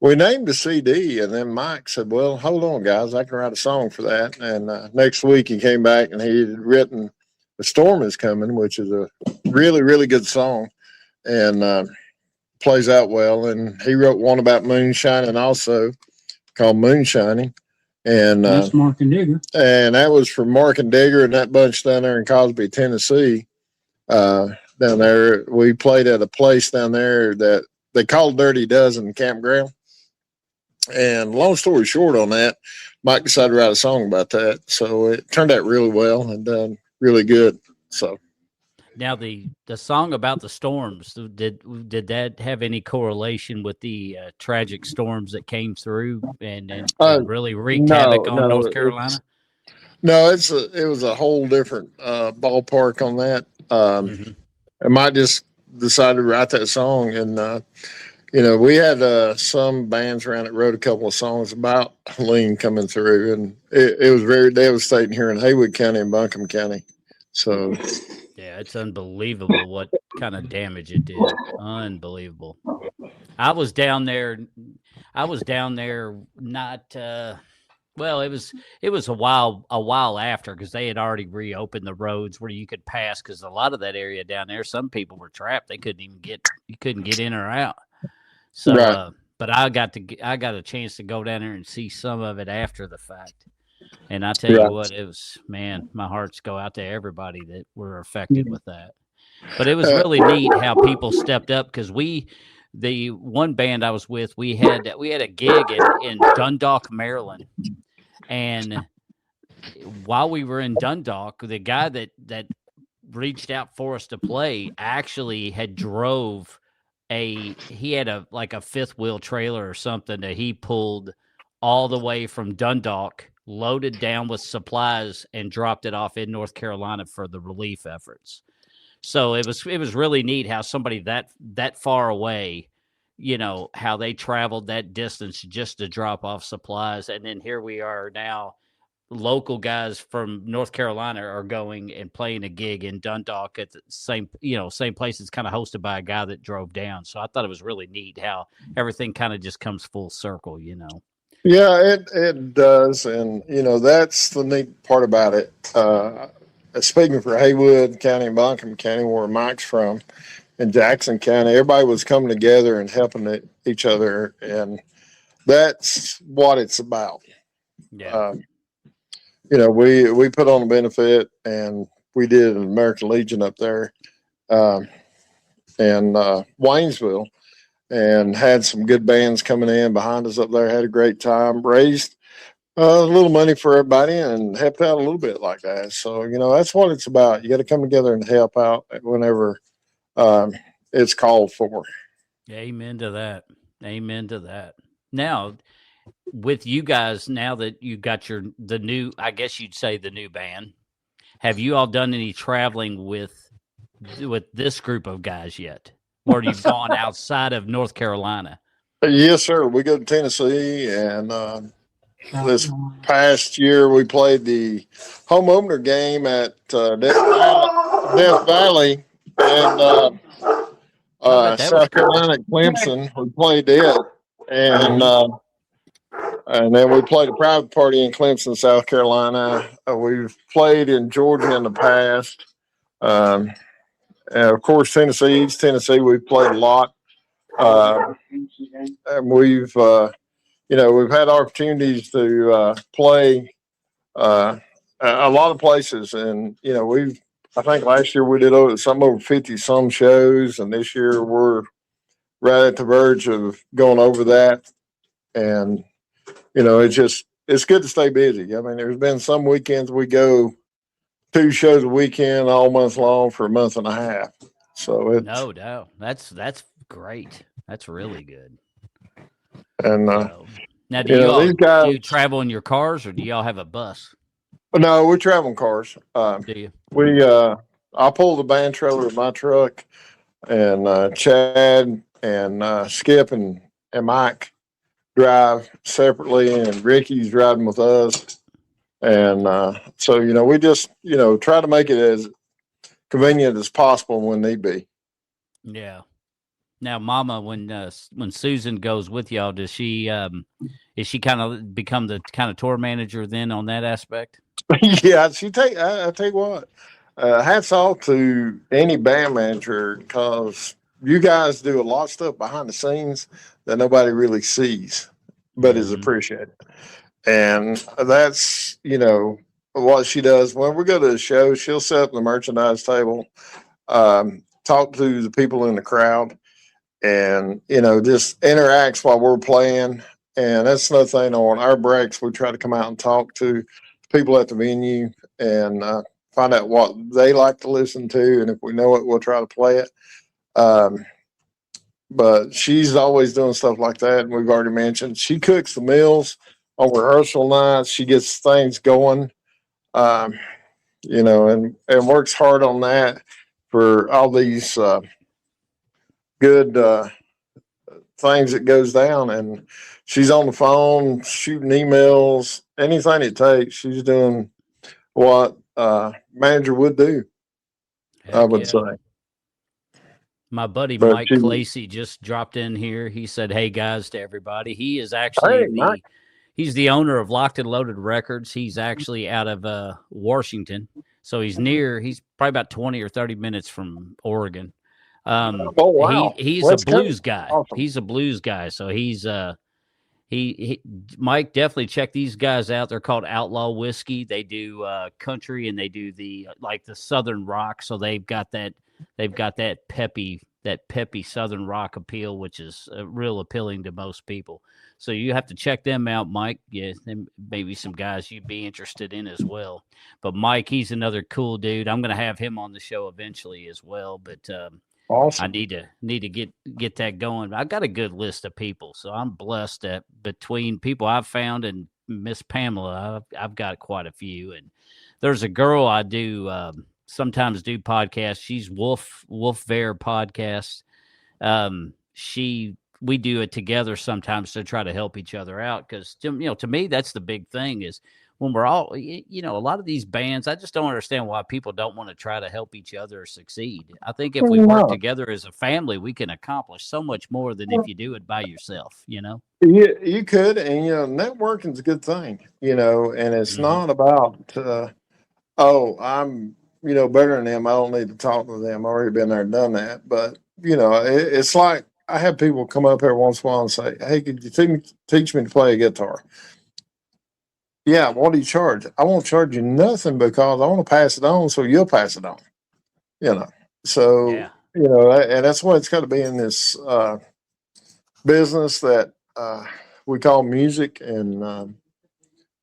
we named the CD, and then Mike said, "Well, hold on, guys, I can write a song for that." And next week he came back and he had written "A Storm Is Coming," which is a really, really good song, and plays out well. And he wrote one about moonshining also, called "Moonshining." And That's Mark and Digger. And that was from Mark and Digger and that bunch down there in Cosby, Tennessee. Down there, we played at a place down there that they called Dirty Dozen Campground. And long story short on that, Mike decided to write a song about that. So it turned out really well and done really good. So now the song about the storms, did that have any correlation with the tragic storms that came through and really wreaked havoc on North Carolina? It was a whole different ballpark on that. I might just decided to write that song, and we had some bands around that wrote a couple of songs about Helene coming through, and it was very devastating here in Haywood County and Buncombe County. So. Yeah, it's unbelievable what kind of damage it did. Unbelievable. I was down there not well, it was a while after, because they had already reopened the roads where you could pass, because a lot of that area down there, some people were trapped. They couldn't get in or out. So right. But I got a chance to go down there and see some of it after the fact. And I tell you what, it was, man, my hearts go out to everybody that were affected with that. But it was really neat how people stepped up, because the one band I was with, we had a gig in Dundalk, Maryland. And while we were in Dundalk, the guy that reached out for us to play actually had he had a fifth wheel trailer or something that he pulled all the way from Dundalk, loaded down with supplies, and dropped it off in North Carolina for the relief efforts. So it was really neat how somebody that far away, how they traveled that distance just to drop off supplies. And then here we are now, local guys from North Carolina are going and playing a gig in Dundalk at the same place. It's kind of hosted by a guy that drove down. So I thought it was really neat how everything kind of just comes full circle, Yeah, it does. And, that's the neat part about it. Speaking for Haywood County and Buncombe County, where Mike's from, and Jackson County, everybody was coming together and helping each other. And that's what it's about. Yeah. We put on a benefit, and we did an American Legion up there in Waynesville, and had some good bands coming in behind us up there. Had a great time, raised a little money for everybody, and helped out a little bit like that. So, that's what it's about. You got to come together and help out whenever it's called for. Amen to that. Amen to that. Now, with you guys, now that you got the new, I guess you'd say the new band, have you all done any traveling with this group of guys yet? Or you've gone outside of North Carolina? Yes, sir. We go to Tennessee, and this past year we played the home opener game at Death Valley, and South Carolina, Clemson. We played it, and then we played a private party in Clemson, South Carolina. We've played in Georgia in the past. And of course, Tennessee, East Tennessee, we've played a lot. And we've had opportunities to play a lot of places. And, I think last year we did over 50 some shows. And this year we're right at the verge of going over that. And, it's good to stay busy. I mean, there's been some weekends we go 2 shows a weekend all month long for a month and a half. So it's no doubt. That's great. That's really good. And now, do you travel in your cars, or do y'all have a bus? No, we travel in cars. Do you? I pull the band trailer of my truck, and Chad and Skip and Mike drive separately, and Ricky's riding with us. And so, we just, try to make it as convenient as possible when need be. Yeah. Now, Mama, when Susan goes with y'all, does she is she kind of become the kind of tour manager then on that aspect? Yeah, I tell you what, hats off to any band manager, because you guys do a lot of stuff behind the scenes that nobody really sees, but is appreciated. And that's, what she does. When we go to a show, she'll set up the merchandise table, talk to the people in the crowd, and, just interacts while we're playing. And that's another thing on our breaks. We try to come out and talk to people at the venue and find out what they like to listen to. And if we know it, we'll try to play it. But she's always doing stuff like that. And we've already mentioned she cooks the meals on rehearsal nights. She gets things going, and works hard on that for all these good things that goes down. And she's on the phone, shooting emails, anything it takes. She's doing what manager would do, I would say. My buddy Mike Clacy just dropped in here. He said, "Hey guys," to everybody. He is actually he's the owner of Locked and Loaded Records. He's actually out of Washington, so he's probably about 20 or 30 minutes from Oregon. Wow. He's a blues guy. Awesome. He's a blues guy, so he's Mike, definitely check these guys out. They're called Outlaw Whiskey. They do country, and they do the Southern rock. So they've got that peppy Southern rock appeal, which is real appealing to most people. So you have to check them out, Mike. Yeah, maybe some guys you'd be interested in as well. But Mike, he's another cool dude. I'm going to have him on the show eventually as well. But awesome. I need to get that going. I got a good list of people, so I'm blessed that between people I've found and Miss Pamela, I've got quite a few. And there's a girl I do sometimes do podcasts. She's Wolf Bear Podcast. We do it together sometimes to try to help each other out, because to me that's the big thing is when we're all a lot of these bands, I just don't understand why people don't want to try to help each other succeed. I think if we work together as a family, we can accomplish so much more than if you do it by yourself. You could, and networking's a good thing, and it's not about I'm better than them, I don't need to talk to them, I've already been there and done that. But it's like I have people come up every once in a while and say, "Hey, could you teach me to play a guitar?" Yeah, what do you charge? I won't charge you nothing, because I want to pass it on, so you'll pass it on. So and that's what it's got to be in this business that we call music, and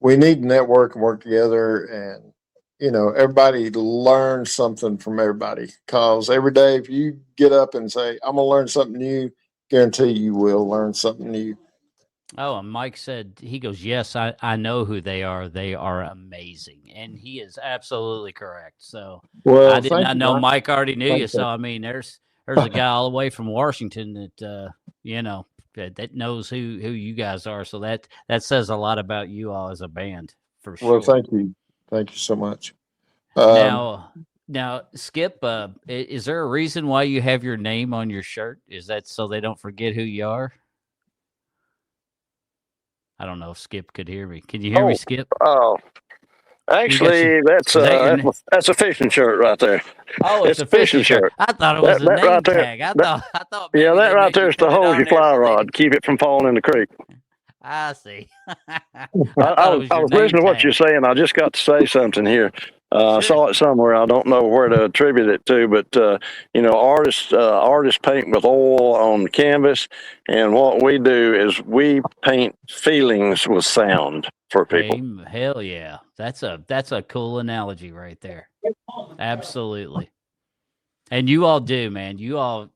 we need to network and work together. And everybody learns something from everybody. Because every day, if you get up and say, I'm going to learn something new, guarantee you will learn something new. Oh, and Mike said, he goes, yes, I know who they are. They are amazing. And he is absolutely correct. So Well, I did thank not you, know Mike. Mike already knew you. Thank So, you. I mean, there's a guy all the way from Washington that, that knows who you guys are. So that says a lot about you all as a band for Well, sure. thank you. Thank you so much. Now, Skip, is there a reason why you have your name on your shirt? Is that so they don't forget who you are? I don't know if Skip could hear me. Can you hear me, Skip? Oh, actually, that's is that your name? that's a fishing shirt right there. Oh, it's a fishing fishing shirt. I thought it was That a that right name there. tag. I thought Yeah, maybe that they right make there you is to put it hold on your there fly so they. rod, keep it from falling in the creek. I see. I I thought it was I your was name listening to what you're tag. saying. I just got to say something here. I Sure. saw it somewhere. I don't know where to attribute it to, but artists paint with oil on canvas, and what we do is we paint feelings with sound for people. Hell yeah. That's a cool analogy right there. Absolutely. And you all do, man. You all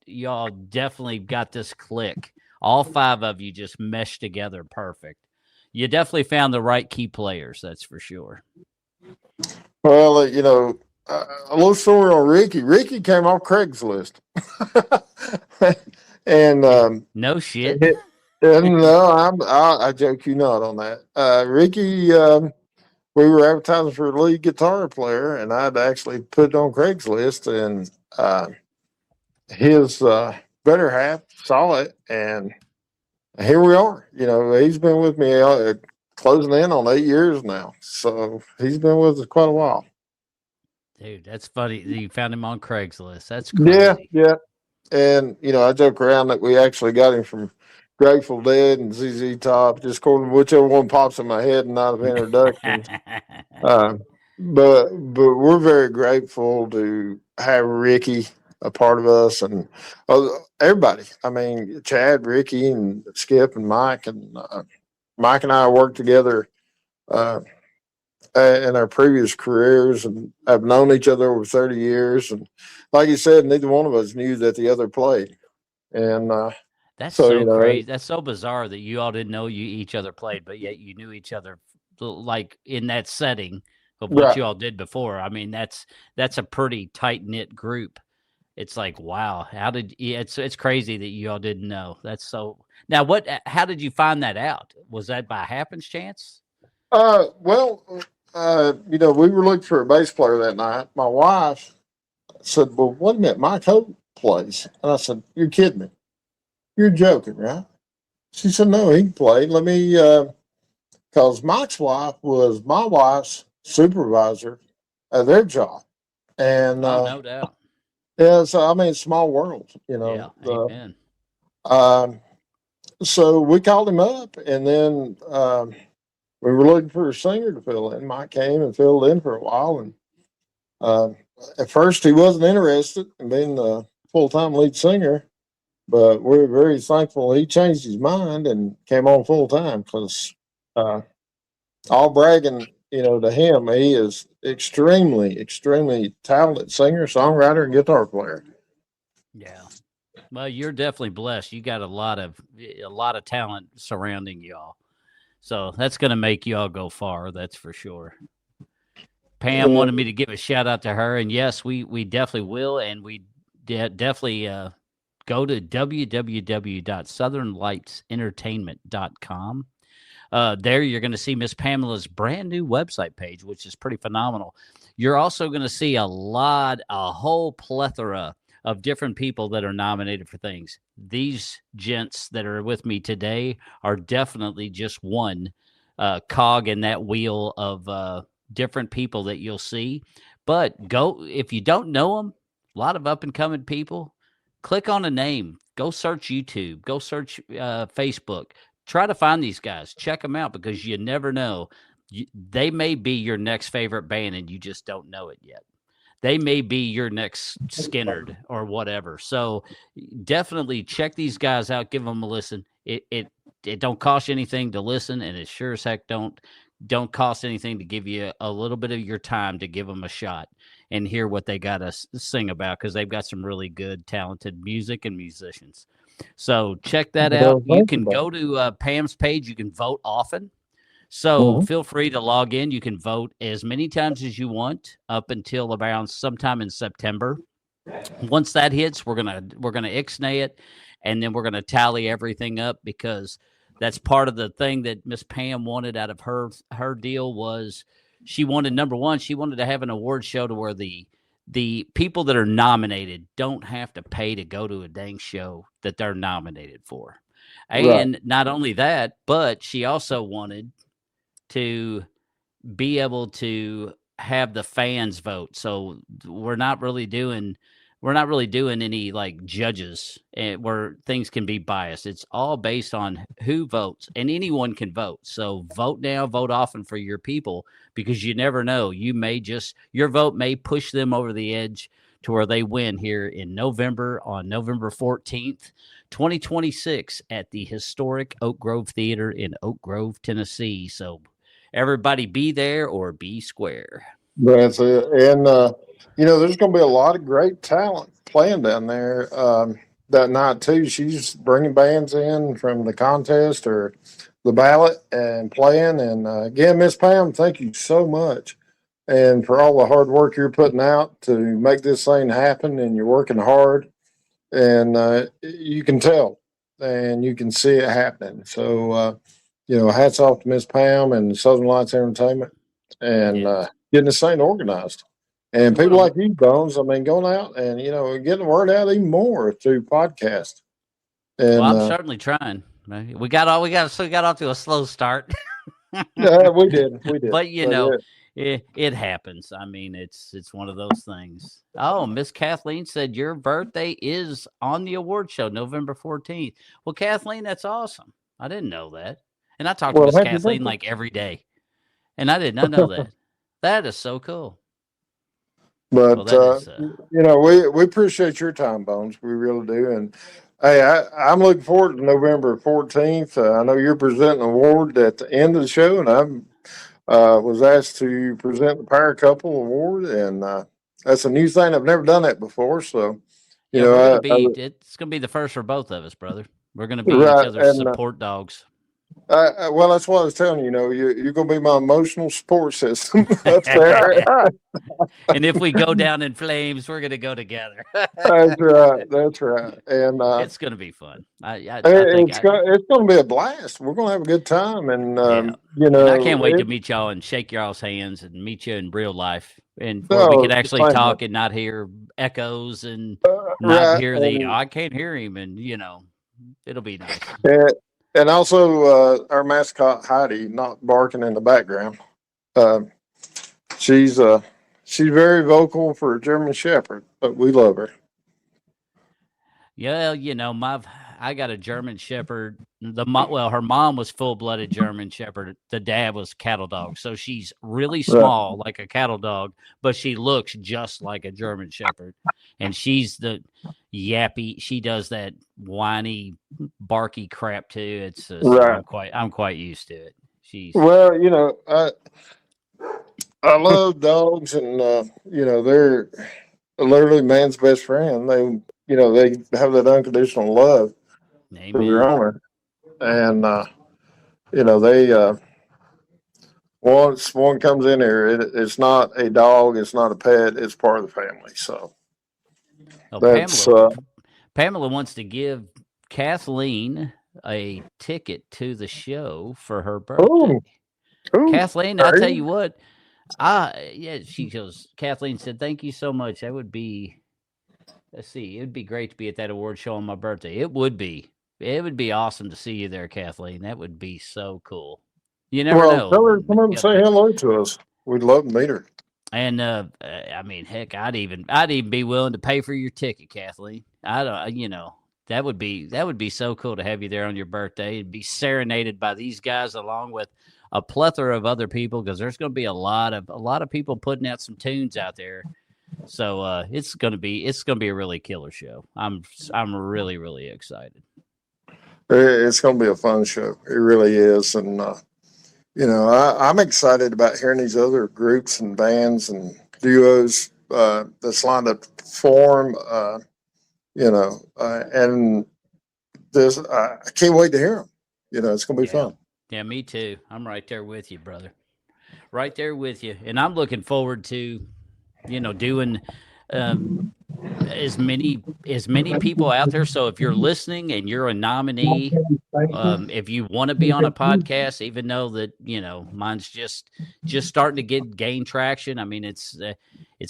definitely got this click. All 5 of you just meshed together perfect. You definitely found the right key players, that's for sure. Well, a little story on Ricky. Ricky came off Craigslist. And no shit. no, I joke you not on that. Ricky, we were advertising for a lead guitar player, and I'd actually put it on Craigslist, and his better half saw it, and here we are. He's been with me closing in on 8 years now, so he's been with us quite a while. Dude, that's funny. You found him on Craigslist. That's Yeah, crazy. yeah. And I joke around that we actually got him from Grateful Dead and ZZ Top, just according to whichever one pops in my head and not of introductions. But we're very grateful to have Ricky a part of us, and everybody. I mean, Chad, Ricky, and Skip, and Mike, and Mike and I worked together in our previous careers, and have known each other over 30 years. And like you said, neither one of us knew that the other played. And That's so, so crazy. That's so bizarre that you all didn't know each other played, but yet you knew each other like in that setting of what right. you all did before. I mean, that's a pretty tight knit group. It's like, wow, it's crazy that you all didn't know. That's so. Now, how did you find that out? Was that by happenstance? Well, we were looking for a bass player that night. My wife said, "Well, wait a minute, Mike Hope plays." And I said, "You're kidding me. You're joking, right?" She said, "No, he can play. Let me," because Mike's wife was my wife's supervisor at their job. And no doubt. yeah, so I mean, small world, Yeah, amen. So we called him up, and then we were looking for a singer to fill in. Mike came and filled in for a while, and at first he wasn't interested in being the full-time lead singer, but we're very thankful he changed his mind and came on full-time, because all bragging, to him, he is extremely, extremely talented singer, songwriter, and guitar player. Yeah. Well, you're definitely blessed. You got a lot of talent surrounding y'all. So that's going to make y'all go far. That's for sure. Pam wanted me to give a shout out to her. And yes, we definitely will. And we definitely go to www.southernlightsentertainment.com. There you're going to see Miss Pamela's brand new website page, which is pretty phenomenal. You're also going to see a whole plethora of different people that are nominated for things. These gents that are with me today are definitely just one cog in that wheel of different people that you'll see. But if you don't know them, a lot of up and coming people, click on a name, go search YouTube, go search Facebook, try to find these guys, check them out, because you never know. They may be your next favorite band and you just don't know it yet. They may be your next Skinnerd or whatever. So definitely check these guys out. Give them a listen. It don't cost you anything to listen, and it sure as heck don't don't cost anything to give you a little bit of your time to give them a shot and hear what they got to sing about, because they've got some really good, talented music and musicians. So check that out. You can go to Pam's page. You can vote often. So feel free to log in. You can vote as many times as you want up until around sometime in September. Once that hits, we're gonna ixnay it, and then we're gonna tally everything up, because that's part of the thing that Miss Pam wanted out of her deal. Was she wanted, number one, she wanted to have an award show to where the people that are nominated don't have to pay to go to a dang show that they're nominated for. And not only that, but she also wanted to be able to have the fans vote. So we're not really doing any like judges where things can be biased. It's all based on who votes, and anyone can vote. So vote now, vote often for your people, because you never know. Your vote may push them over the edge to where they win here in November, on November 14th, 2026 at the historic Oak Grove Theater in Oak Grove, Tennessee. So everybody be there or be square. That's it. And, there's going to be a lot of great talent playing down there that night, too. She's bringing bands in from the contest or the ballot and playing. And, again, Miss Pam, thank you so much. And for all the hard work you're putting out to make this thing happen, and you're working hard. And you can tell and you can see it happening. So, hats off to Miss Pam and Southern Lights Entertainment and getting this thing organized. And people like you, Bones, I mean, going out and, getting the word out even more through podcast. And I'm certainly trying. We got off to a slow start. Yeah, we did. But it happens. I mean, it's one of those things. Oh, Miss Kathleen said your birthday is on the award show, November 14th. Well, Kathleen, that's awesome. I didn't know that. And I talk to Miss Kathleen like every day. And I did not know that. That is so cool. But, we appreciate your time, Bones. We really do. And, hey, I'm looking forward to November 14th. I know you're presenting an award at the end of the show, and I was asked to present the Power Couple Award, and that's a new thing. I've never done that before. So, it's going to be the first for both of us, brother. We're going to be each other's support dogs. Well, that's what I was telling you. You're going to be my emotional support system up there. And if we go down in flames, we're going to go together. That's right. And it's going to be fun. It's going to be a blast. We're going to have a good time, and and I can't wait to meet y'all and shake y'all's hands and meet you in real life, and where we can actually talk and not hear echoes and not hear I can't hear him, and it'll be nice. And also, our mascot Heidi not barking in the background. She's very vocal for a German Shepherd, but we love her. Yeah, I got a German Shepherd. Her mom was full-blooded German Shepherd. The dad was cattle dog, so she's really small, like a cattle dog, but she looks just like a German Shepherd. And she's the yappy. She does that whiny, barky crap too. It's I'm quite used to it. I love dogs, and they're literally man's best friend. They have that unconditional love. Amen. For their owner, and once one comes in here, it's not a dog, it's not a pet, it's part of the family. So Pamela wants to give Kathleen a ticket to the show for her birthday. Ooh, Kathleen, I'll tell you what. She goes. Kathleen said, "Thank you so much. That would be." Let's see. It would be great to be at that award show on my birthday. It would be. It would be awesome to see you there, Kathleen. That would be so cool. You never know. Tell her to come up and say hello to us. We'd love to meet her. And I mean, heck, I'd even be willing to pay for your ticket, Kathleen. That would be so cool to have you there on your birthday and be serenaded by these guys along with a plethora of other people, because there's going to be a lot of people putting out some tunes out there. So it's gonna be a really killer show. I'm really, really excited. It's going to be a fun show. It really is. And, I'm excited about hearing these other groups and bands and duos that's lined up to perform. And this I can't wait to hear them. It's going to be fun. Yeah, me too. I'm right there with you, brother. Right there with you, and I'm looking forward to, doing as many people out there. So if you're listening and you're a nominee, if you want to be on a podcast, even though that mine's just starting to gain traction. I mean, it's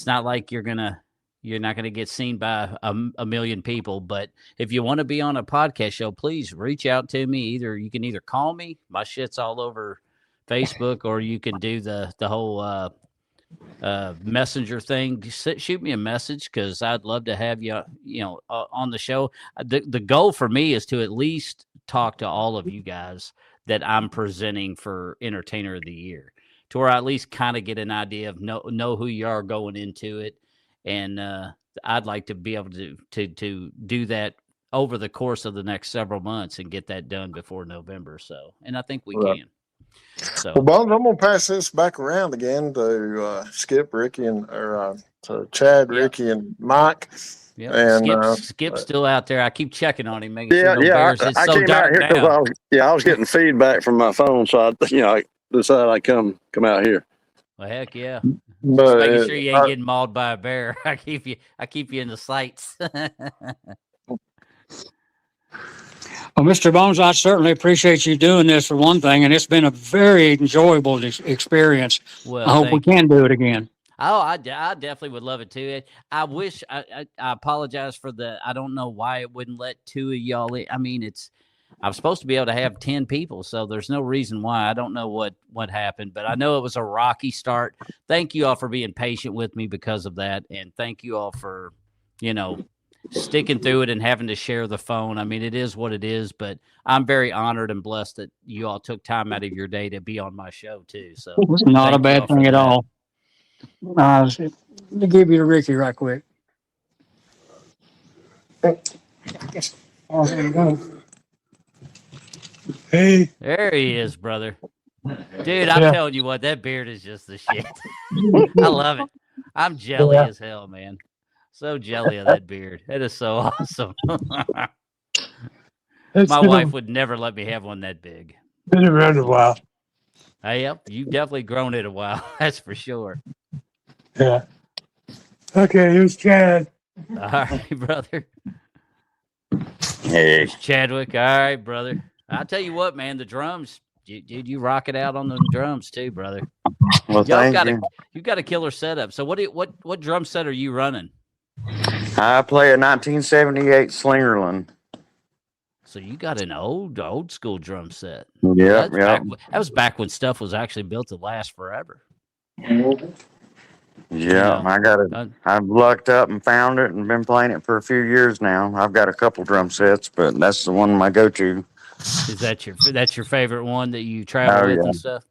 not like you're not gonna get seen by a million people. But if you want to be on a podcast show, please reach out to me. You can either call me, my shit's all over Facebook, or you can do the whole messenger thing. Shoot me a message, because I'd love to have you on the show. The goal for me is to at least talk to all of you guys that I'm presenting for Entertainer of the Year, to where I at least kind of get an idea of know who you are going into it. And I'd like to be able to do that over the course of the next several months and get that done before November. So, and I think we can. So, well, Bones, I'm going to pass this back around again to Skip, Ricky, to Chad, Ricky, and Mike. Yeah, and Skip's still out there. I keep checking on him, making sure no bears. It's I so came out dark here now. because I was getting feedback from my phone, so I decided I'd come out here. Well, heck yeah. But, Just making sure you ain't getting mauled by a bear. I keep you in the sights. Well, Mr. Bones, I certainly appreciate you doing this for one thing, and it's been a very enjoyable experience. Well, I hope we can do it again. Oh, I definitely would love it too. I wish I apologize for I don't know why it wouldn't let two of y'all in. I mean, I'm supposed to be able to have 10 people, so there's no reason why. I don't know what happened, but I know it was a rocky start. Thank you all for being patient with me because of that, and thank you all for, sticking through it and having to share the phone. I mean, it is what it is, but I'm very honored and blessed that you all took time out of your day to be on my show too. So it's not a bad thing at all. Let me give you to Ricky right quick. Hey, there he is, brother. Dude, I'm telling you what, that beard is just the shit. I love it. I'm jelly as hell, man. So jelly of that beard. It is so awesome. My wife would never let me have one that big. Been around a while. Yep, you've definitely grown it a while. That's for sure. Yeah. Okay, here's Chad. All right, brother. Hey, There's Chadwick. All right, brother. I'll tell you what, man, the drums, dude, you rock it out on the drums too, brother. well, thank you. You've got a killer setup. So what drum set are you running? I play a 1978 Slingerland. So you got an old school drum set. Yeah, That was back when stuff was actually built to last forever. Yeah, I got it. I've lucked up and found it and been playing it for a few years now. I've got a couple drum sets, but that's the one I go to. Is that's your favorite one that you travel with and stuff?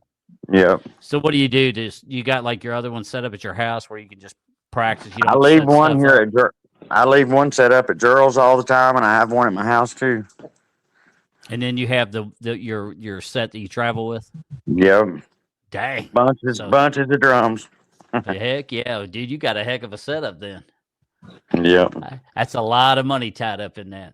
Yep. So what do? You got like your other one set up at your house where you can just practice? I leave one here I leave one set up at Gerald's all the time, and I have one at my house too. And then you have your set that you travel with? Yep. Dang. Bunches of drums. Heck yeah, dude, you got a heck of a setup then. Yep. That's a lot of money tied up in that.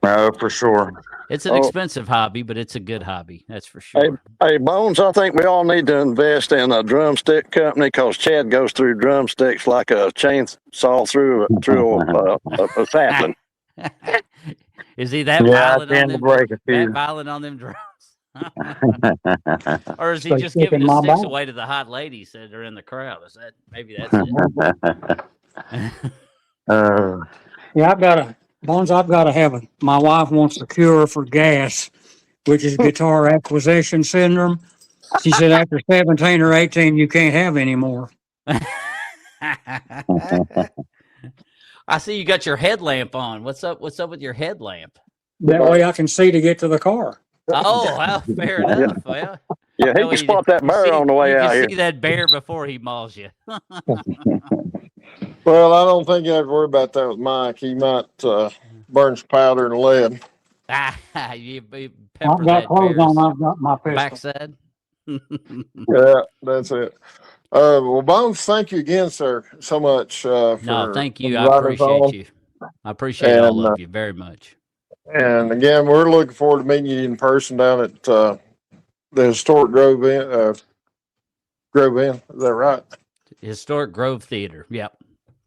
Oh, for sure. It's an expensive hobby, but it's a good hobby. That's for sure. Hey, Bones, I think we all need to invest in a drumstick company, because Chad goes through drumsticks like a chainsaw through a sapling. Is he that violent on them drums? Or is he just giving his sticks away to the hot ladies that are in the crowd? Maybe that's it? Yeah, I've got to have it. My wife wants a cure for gas, which is guitar acquisition syndrome. She said after 17 or 18, you can't have any more. I see you got your headlamp on. What's up with your headlamp? That way I can see to get to the car. Oh, well, fair enough. Well, yeah, he can spot that bear on the way out here. You see that bear before he mauls you. Well, I don't think you have to worry about that with Mike. He might burn some powder and lead. You I've got clothes on. I've got my pistol. backside. Yeah, that's it. Well, Bones, thank you again, sir, so much for No, thank you. I inviting us appreciate on. you. I appreciate all And of you very much. and again, we're looking forward to meeting you in person down at the historic Grove Inn. Grove Inn, is that right? Historic Grove Theater. Yep.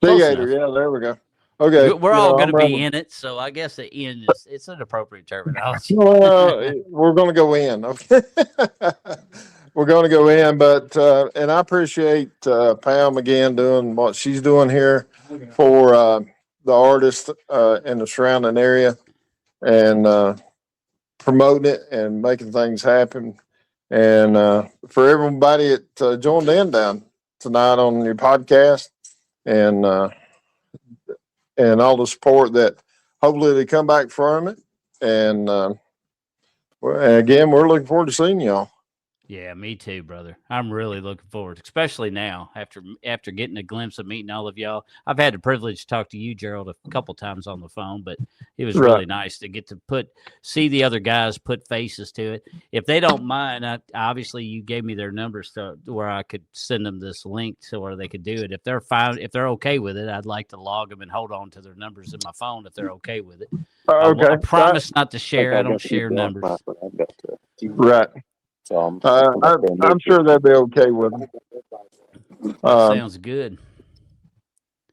Close Theater, enough. yeah, there we go. Okay, We're all going to I'm be in it, so I guess the inn is it's an appropriate terminology. well, we're going to go in. Okay, we're going to go in, but and I appreciate Pam again doing what she's doing here for the artists in the surrounding area and promoting it and making things happen. And for everybody that joined in down tonight on your podcast and all the support that hopefully they come back from it. And again, we're looking forward to seeing y'all. Yeah, me too, brother. I'm really looking forward, especially now after getting a glimpse of meeting all of y'all. I've had the privilege to talk to you, Gerald, a couple times on the phone, but it was really nice to get to see the other guys put faces to it. If they don't mind, obviously you gave me their numbers to where I could send them this link to where they could do it. If they're fine, if they're okay with it, I'd like to log them and hold on to their numbers in my phone if they're okay with it. Okay. I promise not to share. I don't share numbers. Right. So I'm sure they'll be okay with it. Sounds good.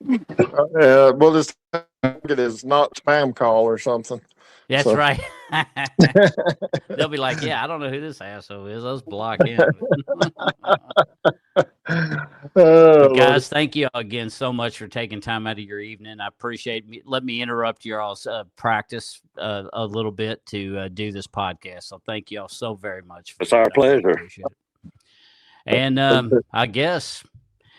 We'll just take it as not spam call or something. That's So. right. They'll be like, yeah, I don't know who this asshole is. Let's block him. But guys, thank you all again so much for taking time out of your evening. I appreciate it. Let me interrupt your all's practice a little bit to do this podcast. So thank you all so very much. It's our pleasure. And I guess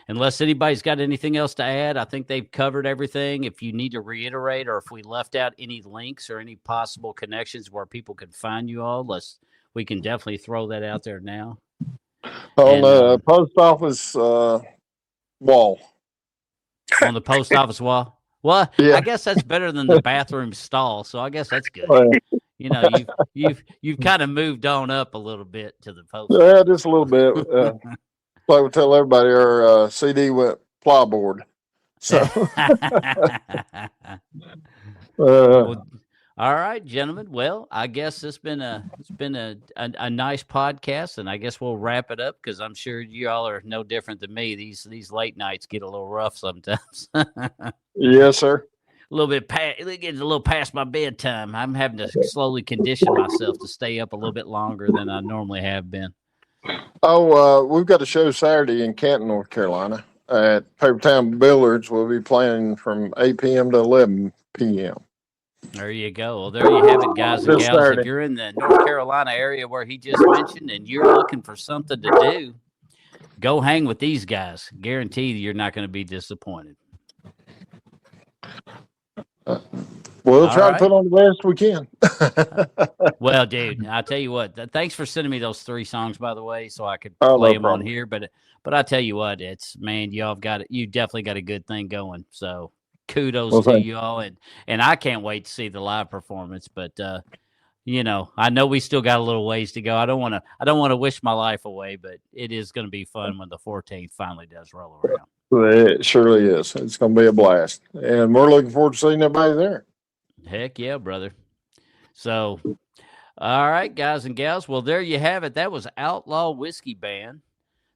unless anybody's got anything else to add, I think they've covered everything. If you need to reiterate or if we left out any links or any possible connections where people can find you all, we can definitely throw that out there now. On the post office wall. On the post office wall? Well, Yeah. I guess that's better than the bathroom stall, so I guess that's good. You know, you've kind of moved on up a little bit to the post. Yeah, just a little bit. Like we tell everybody, our CD went plyboard. So, Well, all right, gentlemen. Well, I guess it's been a nice podcast, and I guess we'll wrap it up because I'm sure you all are no different than me. These late nights get a little rough sometimes. Yes, sir. A little bit it gets a little past my bedtime. I'm having to slowly condition myself to stay up a little bit longer than I normally have been. Oh, we've got a show Saturday in Canton, North Carolina at Papertown Billiards. We'll be playing from 8 p.m. to 11 p.m. There you go. Well, there you have it, guys and This gals. Saturday. If you're in the North Carolina area where he just mentioned and you're looking for something to do, go hang with these guys. Guarantee you're not going to be disappointed. We'll All try right. to put on the best we can. Well, dude, I tell you what. Thanks for sending me those 3 songs, by the way, so I could Oh, play no them on problem. here. But I tell you what, y'all got it. You definitely got a good thing going. So kudos to thank you all, and I can't wait to see the live performance. But you know, I know we still got a little ways to go. I don't want to wish my life away, but it is going to be fun when the 14th finally does roll around. It surely is. It's going to be a blast, and we're looking forward to seeing everybody there. Heck yeah, brother. So, all right, guys and gals. Well, there you have it. That was Outlaw Whiskey Band.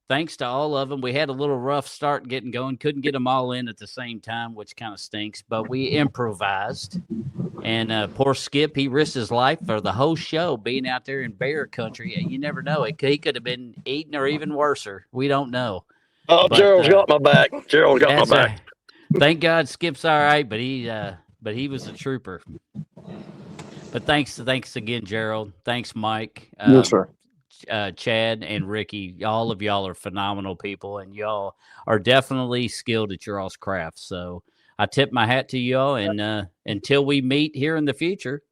Thanks to all of them. We had a little rough start getting going. Couldn't get them all in at the same time, which kind of stinks. But we improvised. And poor Skip, he risked his life for the whole show being out there in bear country. You never know. He could have been eaten or even worser. We don't know. Oh, But, Gerald's got my back. Gerald's got my That's back. right. Thank God Skip's all right, but he was a trooper. But thanks again, Gerald. Thanks, Mike. Yes, sir. Chad and Ricky. All of y'all are phenomenal people, and y'all are definitely skilled at your all's craft. So I tip my hat to y'all, and until we meet here in the future,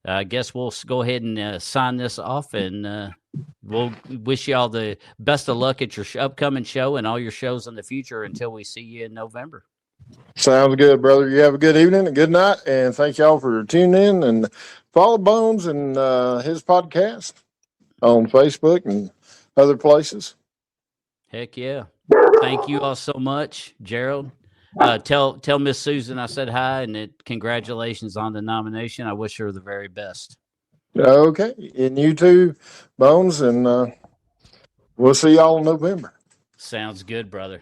I guess we'll go ahead and sign this off, and we'll wish y'all the best of luck at your upcoming show and all your shows in the future until we see you in November. Sounds good, brother. You have a good evening, a good night, and thank y'all for tuning in and follow Bones and his podcast on Facebook and other places. Heck yeah. Thank you all so much, Gerald. Tell Miss Susan I said hi and that congratulations on the nomination. I wish her the very best. Okay, and you too, Bones, and we'll see y'all in November. Sounds good, brother.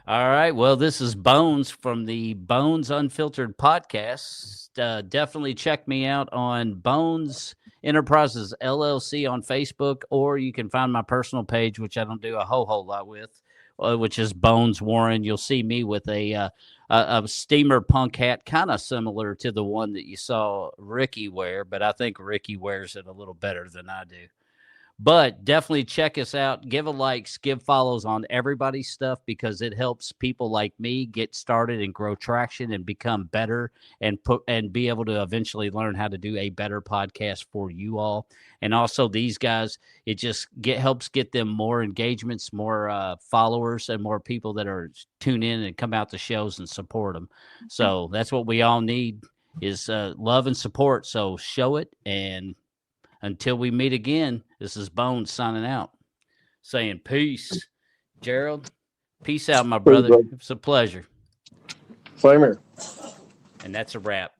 All right. Well, this is Bones from the Bones Unfiltered Podcast. Definitely check me out on Bones Enterprises LLC on Facebook, or you can find my personal page, which I don't do a whole lot with, which is Bones Warren. You'll see me with a steamer punk hat, kind of similar to the one that you saw Ricky wear, but I think Ricky wears it a little better than I do. But definitely check us out. Give a likes, give follows on everybody's stuff because it helps people like me get started and grow traction and become better and be able to eventually learn how to do a better podcast for you all. And also these guys, it just helps get them more engagements, more followers, and more people that are tune in and come out to shows and support them. So that's what we all need is love and support. So show it, and until we meet again, this is Bones signing out, saying peace. Gerald, peace out, my brother. It's a pleasure. Same here. And that's a wrap.